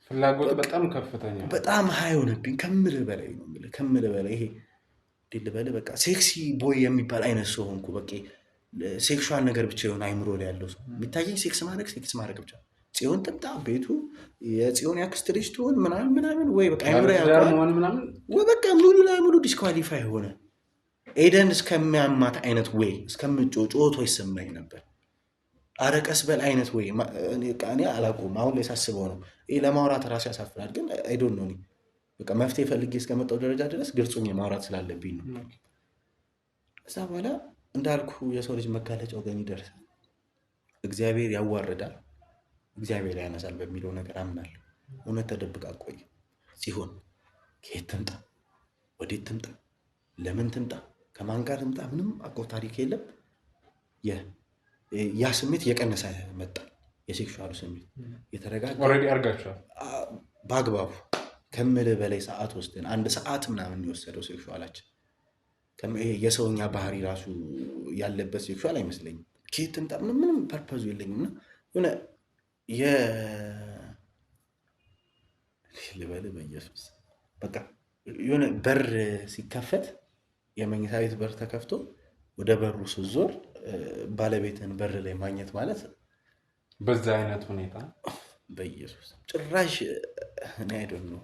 ፍላጎት በጣም ከፍተኛ በጣም ሀይ ሆነብኝ። ከምልህ በላይ ነው የምልህ ከምልህ በላይ ይሄ ልበልህ በቃ ሴክሲ ቦይ የሚባል አይነት ሰው ሆንኩ። በቃ ሴክሹዋል ነገር ብቻ የሆነ አይምሮ ላይ ያለው ሰው የሚታየኝ ሴክስ ማድረግ ብቻ። ጽዮን ትምጣ ቤቱ የጽዮን ያክስት ልጅ ትሆን ምናምን ወይ በቃ አይምሮ ወይ በቃ ሙሉ ለሙሉ ዲስኳሊፋይ ሆነ። ኤደን እስከሚያማት አይነት ወይ እስከምጮጮቶ ይሰማኝ ነበር። አረቀስ በል አይነት ወይ እኔ አላውቀውም። አሁን ላይ ሳስበው ነው ይሄ ለማውራት ራሱ ያሳፍራል። ግን አይዶን ነው በቃ መፍትሄ ፈልጌ እስከመጣው ደረጃ ድረስ ግልጹኝ ማውራት ስላለብኝ ነው። እዛ በኋላ እንዳልኩ የሰው ልጅ መጋለጫው ገኝ ይደርሳል። እግዚአብሔር ያዋርዳል፣ እግዚአብሔር ያነሳል በሚለው ነገር አምናለሁ። እውነት ተደብቃ ቆይ ሲሆን ከየት ትምጣ፣ ወዴት ትምጣ፣ ለምን ትምጣ፣ ከማን ጋር ትምጣ ምንም አውቀው ታሪክ የለም። ያ ስሜት እየቀነሰ መጣ። የሴክሹዋሉ ስሜት የተረጋጋ ኦልሬዲ አድርጋችኋል በአግባቡ ከምልህ በላይ ሰዓት ወስደን 1 ሰዓት ምናምን የወሰደው ሴክሹዋላችን። የሰውኛ ባህሪ ራሱ ያለበት ሴክሹዋል አይመስለኝም። ከየት ትምጣ ምንም ፐርፐዙ የለኝም። እና ልበልህ በኢየሱስ በቃ የሆነ በር ሲከፈት የመኝታ ቤት በር ተከፍቶ ወደ በሩ ስትዞር ባለቤትን በር ላይ ማግኘት ማለት በዛ አይነት ሁኔታ በኢየሱስ ጭራሽ እኔ አይደል ነው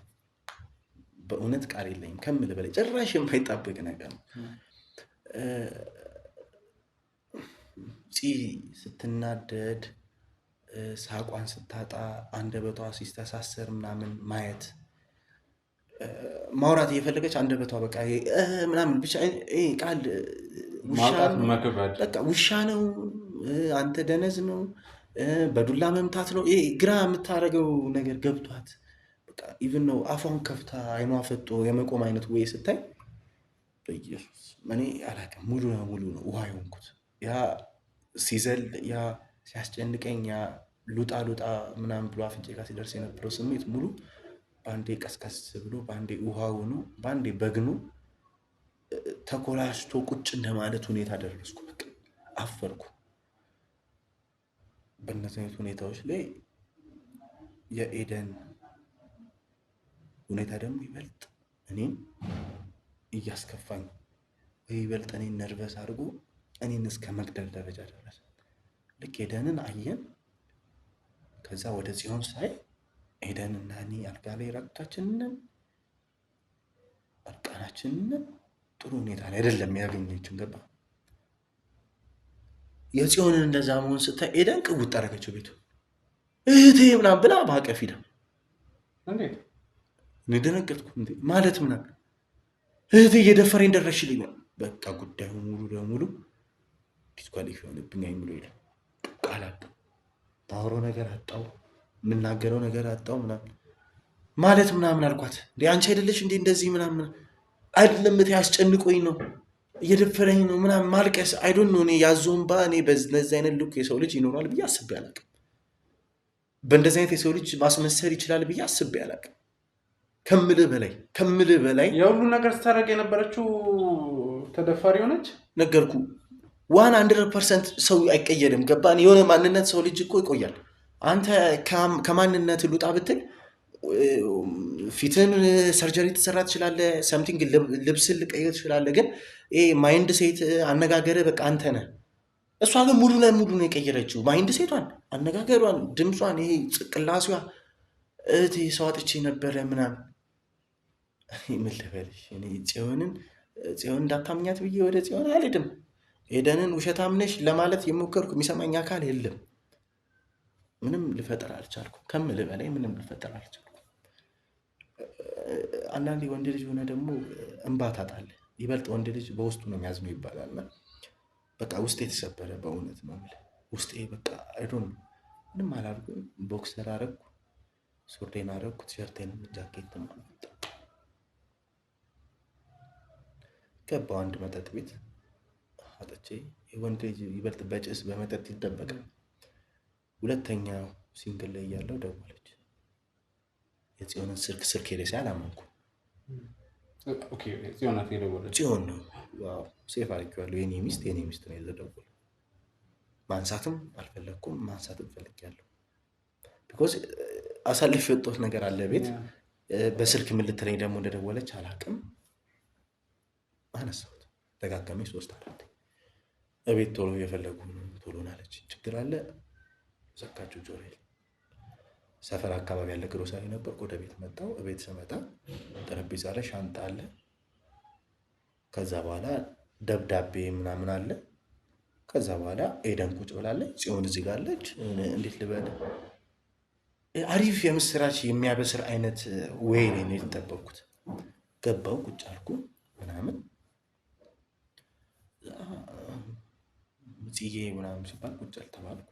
በእውነት ቃል የለኝም ከምልህ በላይ ጭራሽ የማይጣበቅ ነገር ነው። ስትናደድ ሳቋን ስታጣ አንደበቷ ሲስተሳሰር ምናምን ማየት ማውራት እየፈለገች አንደበቷ በቃ ምናምን ብቻ ቃል ውሻ ነው፣ አንተ ደነዝ ነው፣ በዱላ መምታት ነው። ይሄ ግራ የምታደርገው ነገር ገብቷት በቃ ኢቭን ነው አፏን ከፍታ አይኗ ፈጦ የመቆም አይነት ወይ ስታይ በኢየሱስ እኔ አላውቅም። ሙሉ ለሙሉ ነው ውሃ የሆንኩት። ያ ሲዘል ያ ሲያስጨንቀኝ ያ ሉጣ ምናምን ብሎ አፍንጬ ጋር ሲደርስ የነበረው ስሜት ሙሉ በአንዴ ቀስቀስ ብሎ በአንዴ ውሃ ሆኖ በአንዴ በግኑ ተኮላሽቶ ቁጭ እንደማለት ሁኔታ ደረስኩ። በቃ አፈርኩ። በእነዚህ አይነት ሁኔታዎች ላይ የኤደን ሁኔታ ደግሞ ይበልጥ እኔን እያስከፋኝ ይበልጥ እኔን ነርቨስ አድርጎ እኔን እስከ መግደል ደረጃ ደረሰ። ልክ ኤደንን አየን። ከዛ ወደ ጽዮን ሳይ ኤደን እና እኔ አልጋ ላይ ራቁታችንን እርቃናችንን ጥሩ ሁኔታ ላይ አይደለም ያገኘችን። ገባ የጽዮንን እንደዛ መሆን ስታይ ኤደን ቅውጥ አደረገችው ቤቱ። እህቴ ምናምን ብላ ማቀፍ ሂዳ እንዴት እኔ ደነገጥኩ። እንዴ ማለት ምናምን እህቴ እየደፈረኝ ደረሽልኝ። በቃ ጉዳዩ ሙሉ ለሙሉ ዲስኳሊፊ ሆነብኝ። አይምሮ ይላል ቃል አጣው፣ ታወራው ነገር አጣው፣ የምናገረው ነገር አጣው ምናምን ማለት ምናምን አልኳት። እንዴ አንቺ አይደለሽ እንዴ እንደዚህ ምናምን አይደለም እህቴ አስጨንቆኝ ነው እየደፈረኝ ነው ምናምን ማልቀስ አይዶን ነው። እኔ ያዞንባ እኔ በዚህ አይነት ልክ የሰው ልጅ ይኖራል ብዬ አስቤ አላውቅም። በእንደዚህ አይነት የሰው ልጅ ማስመሰል ይችላል ብዬ አስቤ አላውቅም። ከምልህ በላይ የሁሉ ነገር ስታደርግ የነበረችው ተደፋሪ ሆነች። ነገርኩ 100% ሰው አይቀየርም። ገባን? የሆነ ማንነት ሰው ልጅ እኮ ይቆያል። አንተ ከማንነት ልውጣ ብትል ፊትን ሰርጀሪ ትሰራ ትችላለህ፣ ሰምቲንግ ልብስን ልቀይር ትችላለህ። ግን ማይንድ ሴት አነጋገር በቃ አንተ ነህ። እሷ ግን ሙሉ ለሙሉ ነው የቀየረችው። ማይንድ ሴቷን፣ አነጋገሯን፣ ድምጿን፣ ይሄ ቅላሴዋ እህቴ ሰው አጥቼ ነበረ ምናምን። ምን ልበልሽ እኔ ጽዮን እንዳታምኛት ብዬ ወደ ጽዮን አልሄድም። ኤደንን ውሸታም ነሽ ለማለት የሞከርኩ የሚሰማኝ አካል የለም። ምንም ልፈጠር አልቻልኩም። ከምልህ በላይ ምንም ልፈጠር አልቻልኩም። አንዳንዴ ወንድ ልጅ ሆነ ደግሞ እንባ ታጣለህ። ይበልጥ ወንድ ልጅ በውስጡ ነው የሚያዝነው ይባላል። በቃ ውስጤ የተሰበረ በእውነት ነው የምልህ። ውስጤ በቃ አይዶን ምንም አላልኩም። ቦክሰር አረግኩ፣ ሱሬን አረግኩ፣ ቲሸርቴን ጃኬት ማመጣ ገባሁ። አንድ መጠጥ ቤት አጠቼ ወንድ ልጅ ይበልጥ በጭስ በመጠጥ ይደበቃል። ሁለተኛው ሲንግል ላይ እያለሁ ደወለች። የጽዮንን ስልክ ሄደ ሲል አላመንኩም። ጽዮን ነው ሴፍ አድርጌዋለሁ። የኔ ሚስት ነው የተደወለው። ማንሳትም አልፈለግኩም፣ ማንሳትም ፈልጌያለሁ። ቢኮዝ አሳልፍ የወጣሁት ነገር አለ ቤት። በስልክ ምን ልትለኝ ደግሞ እንደደወለች አላውቅም። አነሳሁት። ደጋጋሚ 3-4 እቤት ቶሎ እየፈለጉ ቶሎ ናለች። ችግር አለ ዘጋችሁ ጆሮ። ሰፈር አካባቢ ያለ ግሮሰሪ ነበር። ወደ ቤት መጣሁ። እቤት ስመጣ ጠረጴዛ ላይ ሻንጣ አለ። ከዛ በኋላ ደብዳቤ ምናምን አለ። ከዛ በኋላ ኤደን ቁጭ ብላለች። ጽዮን እዚህ ጋር አለች። እንዴት ልበል አሪፍ የምስራች የሚያበስር አይነት ወይ ነው የተጠበቅኩት። ገባው ቁጭ አልኩ ምናምን ጽዬ ምናምን ሲባል ቁጭ አልተባልኩ።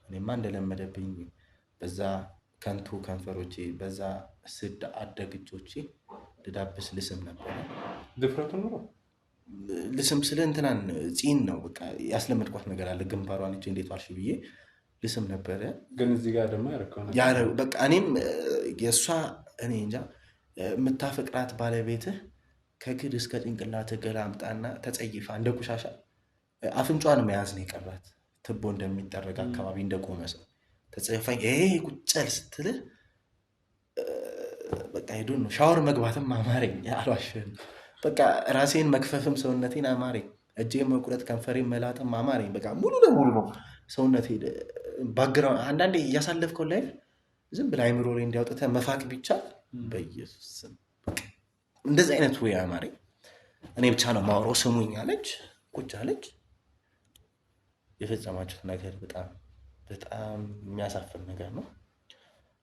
እኔማ እንደለመደብኝ በዛ ከንቱ ከንፈሮቼ በዛ ስድ አደግ እጆቼ ልዳብስ ልስም ነበረ። ድፍረቱ ኑሮ ልስም ስለ እንትናን ፂን ነው በቃ ያስለመድኳት ነገር አለ። ግንባሯን እጅ እንዴት ዋልሽ ብዬ ልስም ነበረ። ግን እዚህ ጋር ደግሞ ያረከው በቃ እኔም የእሷ እኔ እንጃ የምታፈቅራት ባለቤትህ ከግድ እስከ ጭንቅላት ገላምጣና ተጸይፋ እንደ ቆሻሻ አፍንጫዋን መያዝ ነው የቀራት። ትቦ እንደሚጠረግ አካባቢ እንደቆመ ሰው ተጸይፋኝ ቁጨል ስትልህ በቃ ሄዱን ነው። ሻወር መግባትም አማረኝ፣ አልዋሽም። በቃ ራሴን መክፈፍም ሰውነቴን አማረኝ። እጄ መቁረጥ ከንፈሬን መላጥም አማረኝ። በቃ ሙሉ ለሙሉ ነው ሰውነቴ ባግራውንድ። አንዳንዴ እያሳለፍከው ላይፍ ዝም ብለህ አይምሮ ላይ እንዲያውጥተህ መፋቅ ቢቻል በኢየሱስ ስም እንደዚህ አይነት ወይ አማረኝ። እኔ ብቻ ነው ማውራው ስሙኝ አለች። ቁጭ አለች። የፈጸማችሁት ነገር በጣም በጣም የሚያሳፍር ነገር ነው።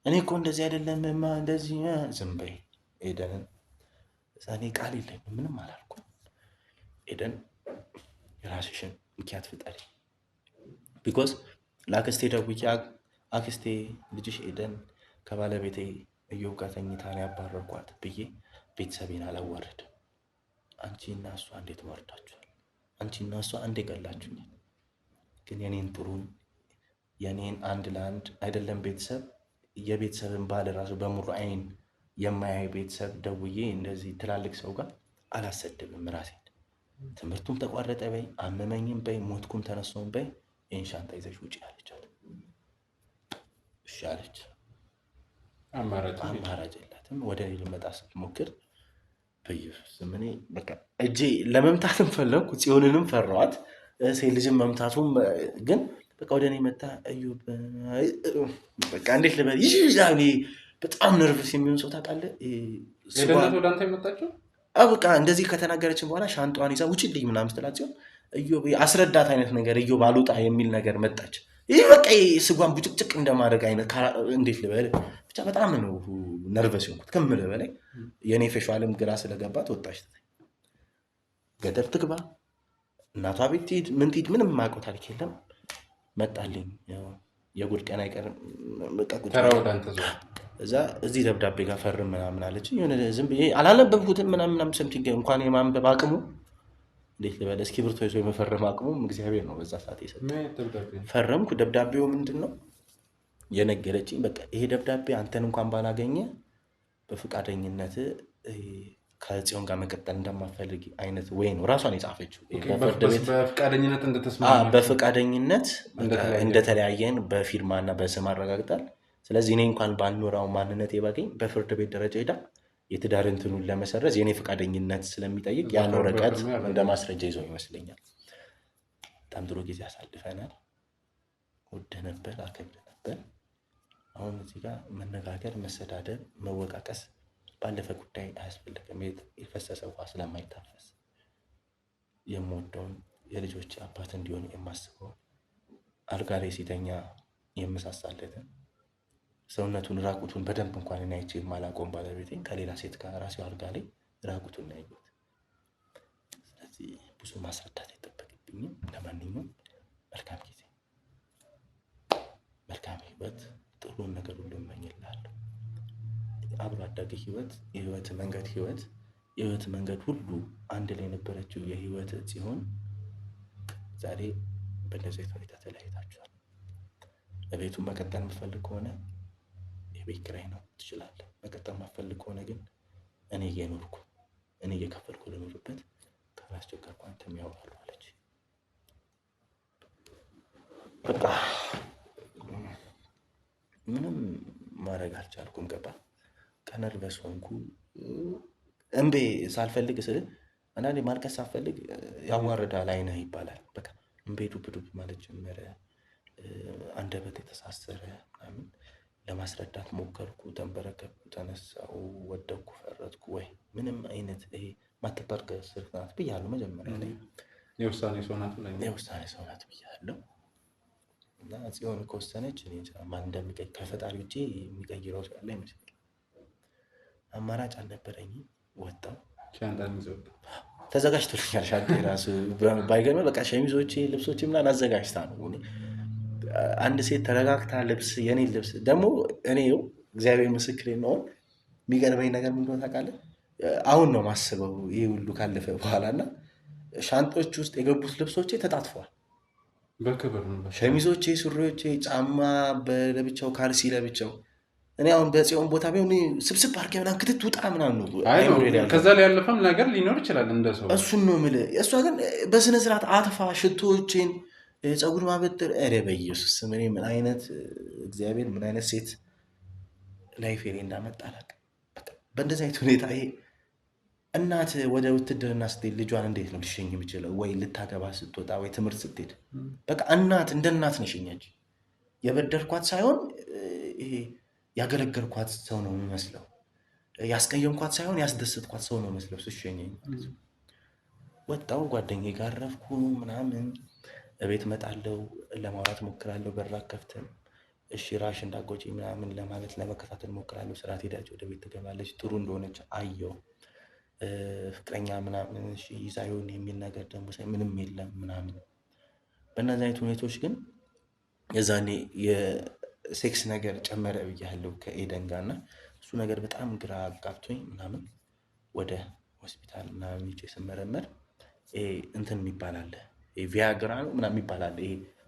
እኔ እኮ እንደዚህ አይደለም እንደዚህ ዝም በይ ኤደንን። እኔ ቃል የለኝም ምንም አላልኩም። ኤደን የራስሽን ምክንያት ፍጠሪ። ቢኮዝ ለአክስቴ ደውዬ አክስቴ ልጅሽ ኤደን ከባለቤቴ እዮብ ጋር ተኝታ ነው ያባረርኳት ብዬ ቤተሰቤን አላዋረድም። አንቺና እሷ እንዴት ወርዳችኋል? አንቺና እሷ አንዴ ገላችሁኛል። ግን የኔን ጥሩን የኔን አንድ ለአንድ አይደለም ቤተሰብ የቤተሰብን ባል ራሱ በሙሉ አይን የማያይ ቤተሰብ ደውዬ እንደዚህ ትላልቅ ሰው ጋር አላሰድብም ራሴን። ትምህርቱም ተቋረጠ በይ፣ አመመኝም በይ፣ ሞትኩም ተነሳውም በይ፣ ይህን ሻንጣ ይዘሽ ውጭ አለቻት። እሺ አለች። አማራጭ የላትም። ወደ እኔ ልመጣ ስትሞክር በኢየሱስ እኔ በቃ እጄ ለመምታትም ፈለግኩ። ጽዮንንም ፈራኋት። ሴት ልጅም መምታቱም ግን በቃ ወደ እኔ መታ እዮብ በቃ እንዴት ልበል ይዛኔ በጣም ነርቭስ የሚሆን ሰው ታውቃለህ። ወደ አንተ የመጣችው በቃ እንደዚህ ከተናገረችን በኋላ ሻንጧን ይዛ ውጭልኝ ምናምን ስትላት ሲሆን እዮብ አስረዳት አይነት ነገር እዮብ አልወጣ የሚል ነገር መጣች። ይህ በቃ ስጓን ቡጭቅጭቅ እንደማድረግ አይነት እንዴት ልበል ብቻ በጣም ነው ነርቨስ የሆንኩት ከምልህ በላይ። የእኔ ፌሻልም ግራ ስለገባት ወጣች። ገደር ትግባ እናቷ ቤት ትሂድ ምን ትሂድ ምንም የማውቀው ታሪክ የለም። መጣልኝ የጉድ ቀን አይቀርም። እዛ እዚህ ደብዳቤ ጋር ፈርም ምናምን አለች። የሆነ ዝም ብዬ አላነበብኩትም ምናምን ሰምቲንግ እንኳን የማንበብ አቅሙ እንዴት ልበል እስክሪብቶ ይዞ የመፈረም አቅሙም እግዚአብሔር ነው በዛ ሰዓት የሰጠኝ። ፈረምኩ። ደብዳቤው ምንድን ነው የነገረችኝ? በቃ ይሄ ደብዳቤ አንተን እንኳን ባላገኘ በፈቃደኝነት ከጽዮን ጋር መቀጠል እንደማፈልግ አይነት ወይ ነው ራሷን የጻፈችው። በፈቃደኝነት እንደተለያየን በፊርማና በስም አረጋግጣል። ስለዚህ እኔ እንኳን ባልኖራው ማንነት ባገኝ በፍርድ ቤት ደረጃ ሄዳ የትዳር እንትኑን ለመሰረዝ የኔ ፈቃደኝነት ስለሚጠይቅ ያን ወረቀት እንደ ማስረጃ ይዞ ይመስለኛል። በጣም ጥሩ ጊዜ አሳልፈናል። ውድ ነበር፣ አከብር ነበር። አሁን እዚህ ጋር መነጋገር፣ መሰዳደር፣ መወቃቀስ ባለፈ ጉዳይ አያስፈልግም። የፈሰሰ ውሃ ስለማይታፈስ የምወደውን የልጆች አባት እንዲሆን የማስበው አልጋ ላይ ሲተኛ የምሳሳለትን ሰውነቱን ራቁቱን በደንብ እንኳን እናይቼ የማላቆም ባለቤቴን ከሌላ ሴት ጋር ራሴው አልጋ ላይ ራቁቱን ያየሁት። ስለዚህ ብዙ ማስረዳት አይጠበቅብኝም። ለማንኛውም መልካም ጊዜ፣ መልካም ህይወት፣ ጥሩን ነገር ሁሉ እመኝልሃለሁ። አብሮ አዳጊ ህይወት፣ የህይወት መንገድ ሁሉ አንድ ላይ የነበረችው የህይወት ሲሆን ዛሬ በእንደዚህ ሁኔታ ተለያይታችኋል። ለቤቱ መቀጠል የምትፈልግ ከሆነ የቤት ኪራይ ነው ትችላለህ። መቀጠል የማትፈልግ ከሆነ ግን እኔ እየከፈልኩ ልኖርበት ካላስቸገርኩ አንተም ያወራሉ አለች። በቃ ምንም ማድረግ አልቻልኩም። ገባ ከነርቨስ ሆንኩ። እምቤ ሳልፈልግ ስል አንዳንዴ ማልቀስ ሳልፈልግ ያዋርዳል አይነህ ይባላል። በቃ እምቤ ዱብ ዱብ ማለት ጀመረ። አንደበት የተሳሰረ ምናምን ለማስረዳት ሞከርኩ። ተንበረከኩ፣ ተነሳሁ፣ ወደኩ፣ ፈረጥኩ። ወይ ምንም አይነት ይሄ ማትጠርቅ ስልክ ናት ብያለሁ መጀመሪያ ላይ። የውሳኔ ሰው ናት ብያለሁ። እና ጽዮን ከወሰነች እኔ ማን እንደሚቀይ ከፈጣሪ ውጭ የሚቀይረው ሰው ያለ አይመስለኝም። አማራጭ አልነበረኝም። ወጣሁ። ተዘጋጅቶልኛል ሻንጣ ራሱ ባይገርም በቃ ሸሚዞቼ፣ ልብሶቼ ምናምን አዘጋጅታ ነው። አንድ ሴት ተረጋግታ ልብስ የኔን ልብስ ደግሞ እኔ እግዚአብሔር ምስክሬ ነው። የሚገርመኝ ነገር ምን እንደሆነ ታውቃለህ? አሁን ነው ማስበው ይሄ ሁሉ ካለፈ በኋላ እና ሻንጦች ውስጥ የገቡት ልብሶቼ ተጣጥፈዋል በክብር ነው። ሸሚዞቼ፣ ሱሪዎቼ፣ ጫማ ለብቻው፣ ካልሲ ለብቻው። እኔ አሁን በጽዮን ቦታ ቢሆን ስብስብ አድርጌ ምናምን ክትት ውጣ ምናምን ነው። ከዛ ላይ ያለፈም ነገር ሊኖር ይችላል እንደሰው። እሱን ነው የምልህ። እሷ ግን በስነ ስርዓት አጥፋ ሽቶዎቼን፣ ፀጉር ማበጠር። ኧረ በኢየሱስ ስም እኔ ምን አይነት እግዚአብሔር ምን አይነት ሴት ላይፌ ላይ እንዳመጣ አላውቅም። በእንደዚህ አይነት ሁኔታ ይሄ እናት ወደ ውትድርና ስትሄድ ልጇን እንዴት ነው ልሸኝ የምችለው? ወይ ልታገባ ስትወጣ ወይ ትምህርት ስትሄድ በቃ እናት እንደ እናት ነሽኛች። የበደርኳት ሳይሆን ይሄ ያገለገልኳት ሰው ነው የሚመስለው። ያስቀየምኳት ሳይሆን ያስደሰትኳት ሰው ነው የሚመስለው ስሸኘኝ ማለት ነው። ወጣሁ፣ ጓደኛዬ ጋር ረፍኩ ምናምን። እቤት እመጣለሁ፣ ለማውራት ሞክራለሁ። በር አትከፍትም። እሺ ራሽ እንዳጎጪ ምናምን ለማለት ለመከታተል ሞክራለሁ። ስራ ትሄዳለች፣ ወደ ቤት ትገባለች። ጥሩ እንደሆነች አየሁ። ፍቅረኛ ምናምን ይዛ ይሆን የሚል ነገር ደግሞ ምንም የለም ምናምን። በእነዚህ አይነት ሁኔታዎች ግን የዛኔ የሴክስ ነገር ጨመረ ብያለሁ ከኤደን ጋር እና እሱ ነገር በጣም ግራ አጋብቶኝ ምናምን ወደ ሆስፒታል ምናምን ሄጄ ስመረመር እንትን የሚባል አለ፣ ቪያግራ ነው ምናምን የሚባል አለ፣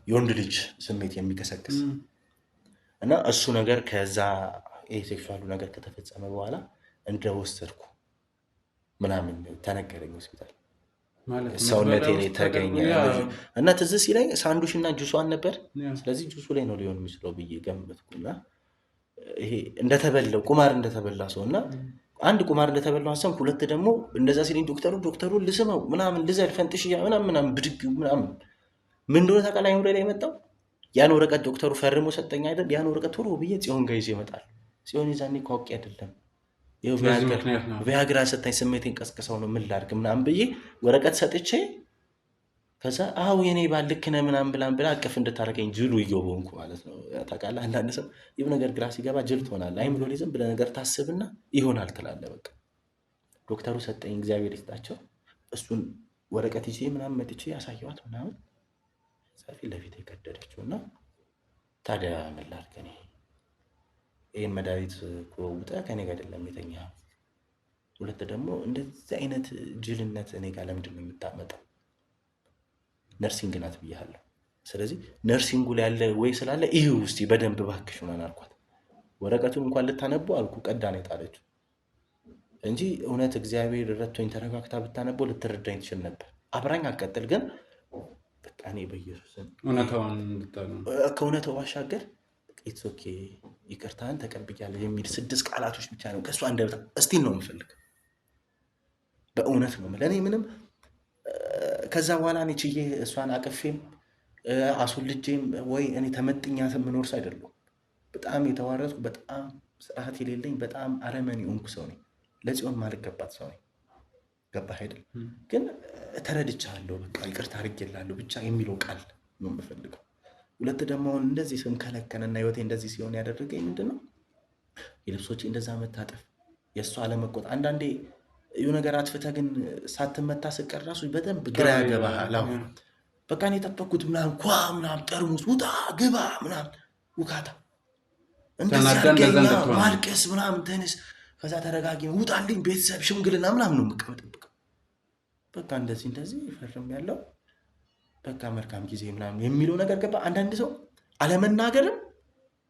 የወንድ ልጅ ስሜት የሚቀሰቅስ እና እሱ ነገር ከዛ ሴክሹዋሉ ነገር ከተፈጸመ በኋላ እንደወሰድኩ ምናምን ተነገረኝ ሆስፒታል። ሰውነቴ ላይ ተገኘ እና ትዝ ሲለኝ ሳንዱሽ እና ጁሷን ነበር። ስለዚህ ጁሱ ላይ ነው ሊሆን የሚችለው ብዬ ገመትኩና ይሄ እንደተበላው ቁማር እንደተበላ ሰው እና አንድ ቁማር እንደተበላው አሰብኩ። ሁለት ደግሞ እንደዛ ሲለኝ ዶክተሩን ልስመው ምናምን ልዘል ፈንጥሽያ ምናምን ብድግ ምናምን ምን እንደሆነ ታውቃለህ? አይምሮ ላይ መጣው ያን ወረቀት ዶክተሩ ፈርሞ ሰጠኝ አይደል? ያን ወረቀት ቶሎ ብዬ ጽዮን ጋር ይዤ እመጣለሁ። ጽዮን ይዛኔ ካውቄ አይደለም ቪያግራ ሰጣኝ፣ ስሜቴን ቀስቅሰው ነው ምን ላድርግ ምናምን ብዬ ወረቀት ሰጥቼ ከዛ አዎ የኔ ባል ልክ ነህ ምናምን ብላ አቅፍ እንድታረገኝ ጅሉ እየሆንኩ ማለት ነው። ታውቃለህ አንዳንድ ሰው ይህ ነገር ግራ ሲገባ ጅል ትሆናለህ። አይምሮ ላይ ዝም ብለህ ነገር ታስብና ይሆናል ትላለህ። በቃ ዶክተሩ ሰጠኝ እግዚአብሔር ይስጣቸው። እሱን ወረቀት ይዤ ምናምን መጥቼ ያሳየዋት ምናምን ፊት ለፊት የቀደደችው እና ታዲያ ምን ላድርግ እኔ ይህን መድኃኒት እኮ ውጠህ ከኔ ጋር አይደለም የተኛኸው። ሁለት ደግሞ እንደዚህ አይነት ጅልነት እኔ ጋር ለምንድን ነው የምታመጣው? ነርሲንግ ናት ብያለሁ። ስለዚህ ነርሲንጉ ላይ ያለ ወይ ስላለ ይህ ውስጥ በደንብ እባክሽ ምናምን አልኳት። ወረቀቱን እንኳን ልታነበው አልኩ ቀዳ ነው የጣለችው እንጂ እውነት እግዚአብሔር ረድቶኝ ተረጋግታ ብታነበው ልትረዳኝ ትችል ነበር። አብራኝ አትቀጥል ግን በቃ እኔ በኢየሱስ ከእውነታው ባሻገር ኢትስ ኦኬ ይቅርታን ተቀብያለሁ የሚል 6 ቃላቶች ብቻ ነው ከእሷ እንደበታ እስቲል ነው የምፈልግ። በእውነት ነው ለእኔ ምንም ከዛ በኋላ እኔ ችዬ እሷን አቅፌም አስወልጄም ወይ እኔ ተመጥኛ የምኖር ሰው አይደለሁም። በጣም የተዋረድኩ በጣም ስርዓት የሌለኝ በጣም አረመኔ ሆንኩ ሰው ነኝ። ለጽዮን ማልገባት ሰው ነኝ። ገባህ አይደል? ግን ተረድቻለሁ። በቃ ይቅርታ አድርጌልሃለሁ ብቻ የሚለው ቃል ነው የምፈልገው። ሁለት ደግሞ አሁን እንደዚህ ስንከለከልና ህይወቴ እንደዚህ ሲሆን ያደረገኝ ምንድነው የልብሶቼ እንደዛ መታጠፍ፣ የእሷ አለመቆጥ። አንዳንዴ ይሁ ነገር አጥፍተህ ግን ሳትመታ ስቀር ራሱ በደንብ ግራ ያገባሃል። አሁን በቃ እኔ የጠበኩት ምናምን ምናምን ጠርሙስ ውጣ ግባ ምናምን ውካታ እንደዚህ ማልቀስ ምናምን ተነስ ከዛ ተረጋጊ ውጣልኝ ቤተሰብ ሽምግልና ምናምን ነው የምጠብቀው። በቃ እንደዚህ ፈርም ያለው በቃ መልካም ጊዜ ምናምን የሚለው ነገር ገባ። አንዳንድ ሰው አለመናገርም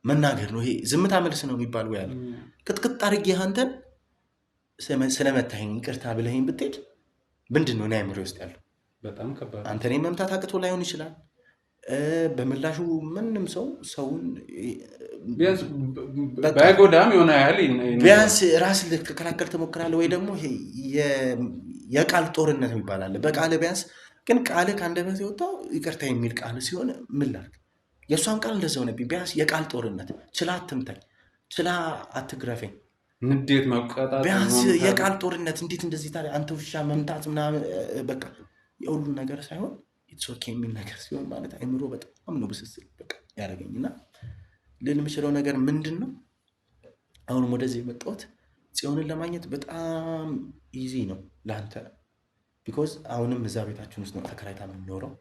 መናገር ነው። ይሄ ዝምታ መልስ ነው የሚባል ያለ ቅጥቅጥ አድርጌ አንተን ስለመታኸኝ ይቅርታ ብለኸኝ ብትሄድ ምንድን ነው እኔ አእምሮዬ ውስጥ ያለው? በጣም ከባድ። አንተ እኔን መምታት አቅቶ ላይሆን ይችላል። በምላሹ ምንም ሰውን ባይጎዳም የሆነ ያህል ቢያንስ ራስ ልትከላከል ትሞክራለህ። ወይ ደግሞ የቃል ጦርነት ይባላል። በቃል ቢያንስ ግን ቃል ከአንደበት የወጣው ይቅርታ የሚል ቃል ሲሆን ምን ላድርግ? የእሷም ቃል እንደዛ ሆነብኝ። ቢያንስ የቃል ጦርነት ችላ አትምታኝ፣ ችላ አትግረፈኝ፣ ንዴት መቆጣት፣ ቢያንስ የቃል ጦርነት እንዴት እንደዚህ ታዲያ አንተ ውሻ መምታት ምናምን በቃ የሁሉን ነገር ሳይሆን ኢትስ ኦኬ የሚል ነገር ሲሆን ማለት አይምሮ በጣም ነው ብስስል በቃ ያደረገኝና ልል የምችለው ነገር ምንድን ነው አሁንም ወደዚህ የመጣሁት ጽዮንን ለማግኘት በጣም ኢዚ ነው ለአንተ። ቢኮዝ አሁንም እዛ ቤታችን ውስጥ ነው ተከራይታ የምንኖረው።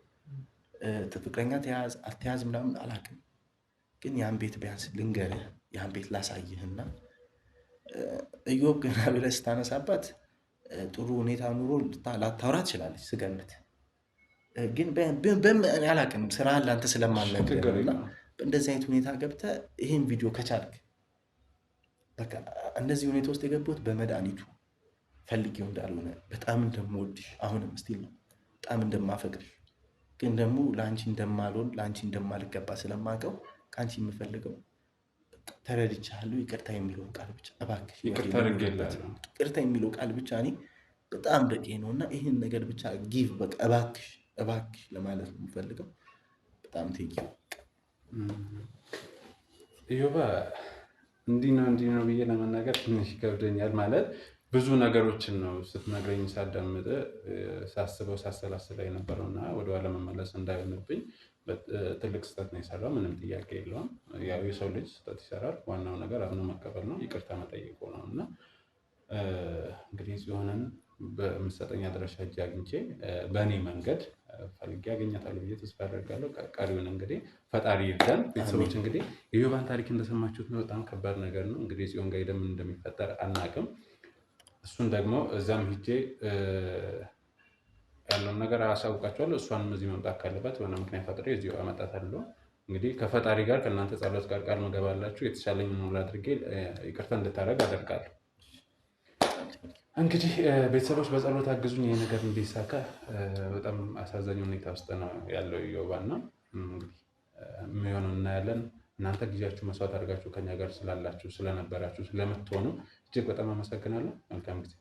ፍቅረኛ ተያዝ አልተያዝ ምናምን አላውቅም፣ ግን ያን ቤት ቢያንስ ልንገርህ፣ ያን ቤት ላሳይህና እዮብ ገና ብለህ ስታነሳባት ጥሩ ሁኔታ ኑሮ ላታወራ ትችላለች ስገምት። ግን አላውቅም ስራ ለአንተ ስለማልነግርህና በእንደዚህ አይነት ሁኔታ ገብተህ ይህን ቪዲዮ ከቻልክ በቃ እነዚህ ሁኔታ ውስጥ የገቡት በመድኃኒቱ ፈልጌው እንዳልሆነ በጣም እንደምወድሽ አሁንም ስቲል ነው በጣም እንደማፈቅርሽ፣ ግን ደግሞ ለአንቺ እንደማልሆን ለአንቺ እንደማልገባ ስለማውቀው ከአንቺ የምፈልገው ተረድቻለሁ። ይቅርታ የሚለውን ቃል ብቻ እባክሽ፣ ይቅርታ የሚለው ቃል ብቻ እኔ በጣም በቂ ነው እና ይህን ነገር ብቻ ጊቭ በቃ እባክሽ ለማለት ነው የምፈልገው። በጣም ቴንኪው። ኢዮባ እንዲህ ነው ብዬ ለመናገር ትንሽ ይከብደኛል። ማለት ብዙ ነገሮችን ነው ስትነግረኝ ሳዳምጥ ሳስበው ሳሰላስለው የነበረው እና ወደኋላ መመለስ እንዳይሆንብኝ ትልቅ ስህተት ነው የሰራው። ምንም ጥያቄ የለውም። ያው የሰው ልጅ ስህተት ይሰራል። ዋናው ነገር አምኖ መቀበል ነው፣ ይቅርታ መጠየቁ ነው እና እንግዲህ ጽዮንን በምትሰጠኝ አድራሻ እጅ አግኝቼ በእኔ መንገድ ፈልጌ አገኛታለሁ ብዬ ተስፋ አደርጋለሁ። ቀሪውን እንግዲህ ፈጣሪ ይርዳን። ቤተሰቦች እንግዲህ የኢዮባን ታሪክ እንደሰማችሁት ነው። በጣም ከባድ ነገር ነው። እንግዲህ ጽዮን ጋር ምን እንደሚፈጠር አናውቅም። እሱን ደግሞ እዛም ሂጄ ያለውን ነገር አሳውቃቸዋለሁ። እሷንም እዚህ መምጣት ካለባት በሆነ ምክንያት ፈጥሬ እዚሁ አመጣታለሁ። እንግዲህ ከፈጣሪ ጋር ከእናንተ ጸሎት ጋር ቃል መገባላችሁ የተሻለኝ ሙሉ አድርጌ ይቅርታ እንድታደርግ አደርጋለሁ። እንግዲህ ቤተሰቦች በጸሎት አግዙኝ፣ ይሄ ነገር እንዲሳካ። በጣም አሳዛኝ ሁኔታ ውስጥ ነው ያለው ኢዮባ እና እንግዲህ የሚሆነው እናያለን። እናንተ ጊዜያችሁ መስዋዕት አድርጋችሁ ከኛ ጋር ስላላችሁ ስለነበራችሁ ስለምትሆኑ እጅግ በጣም አመሰግናለሁ። መልካም ጊዜ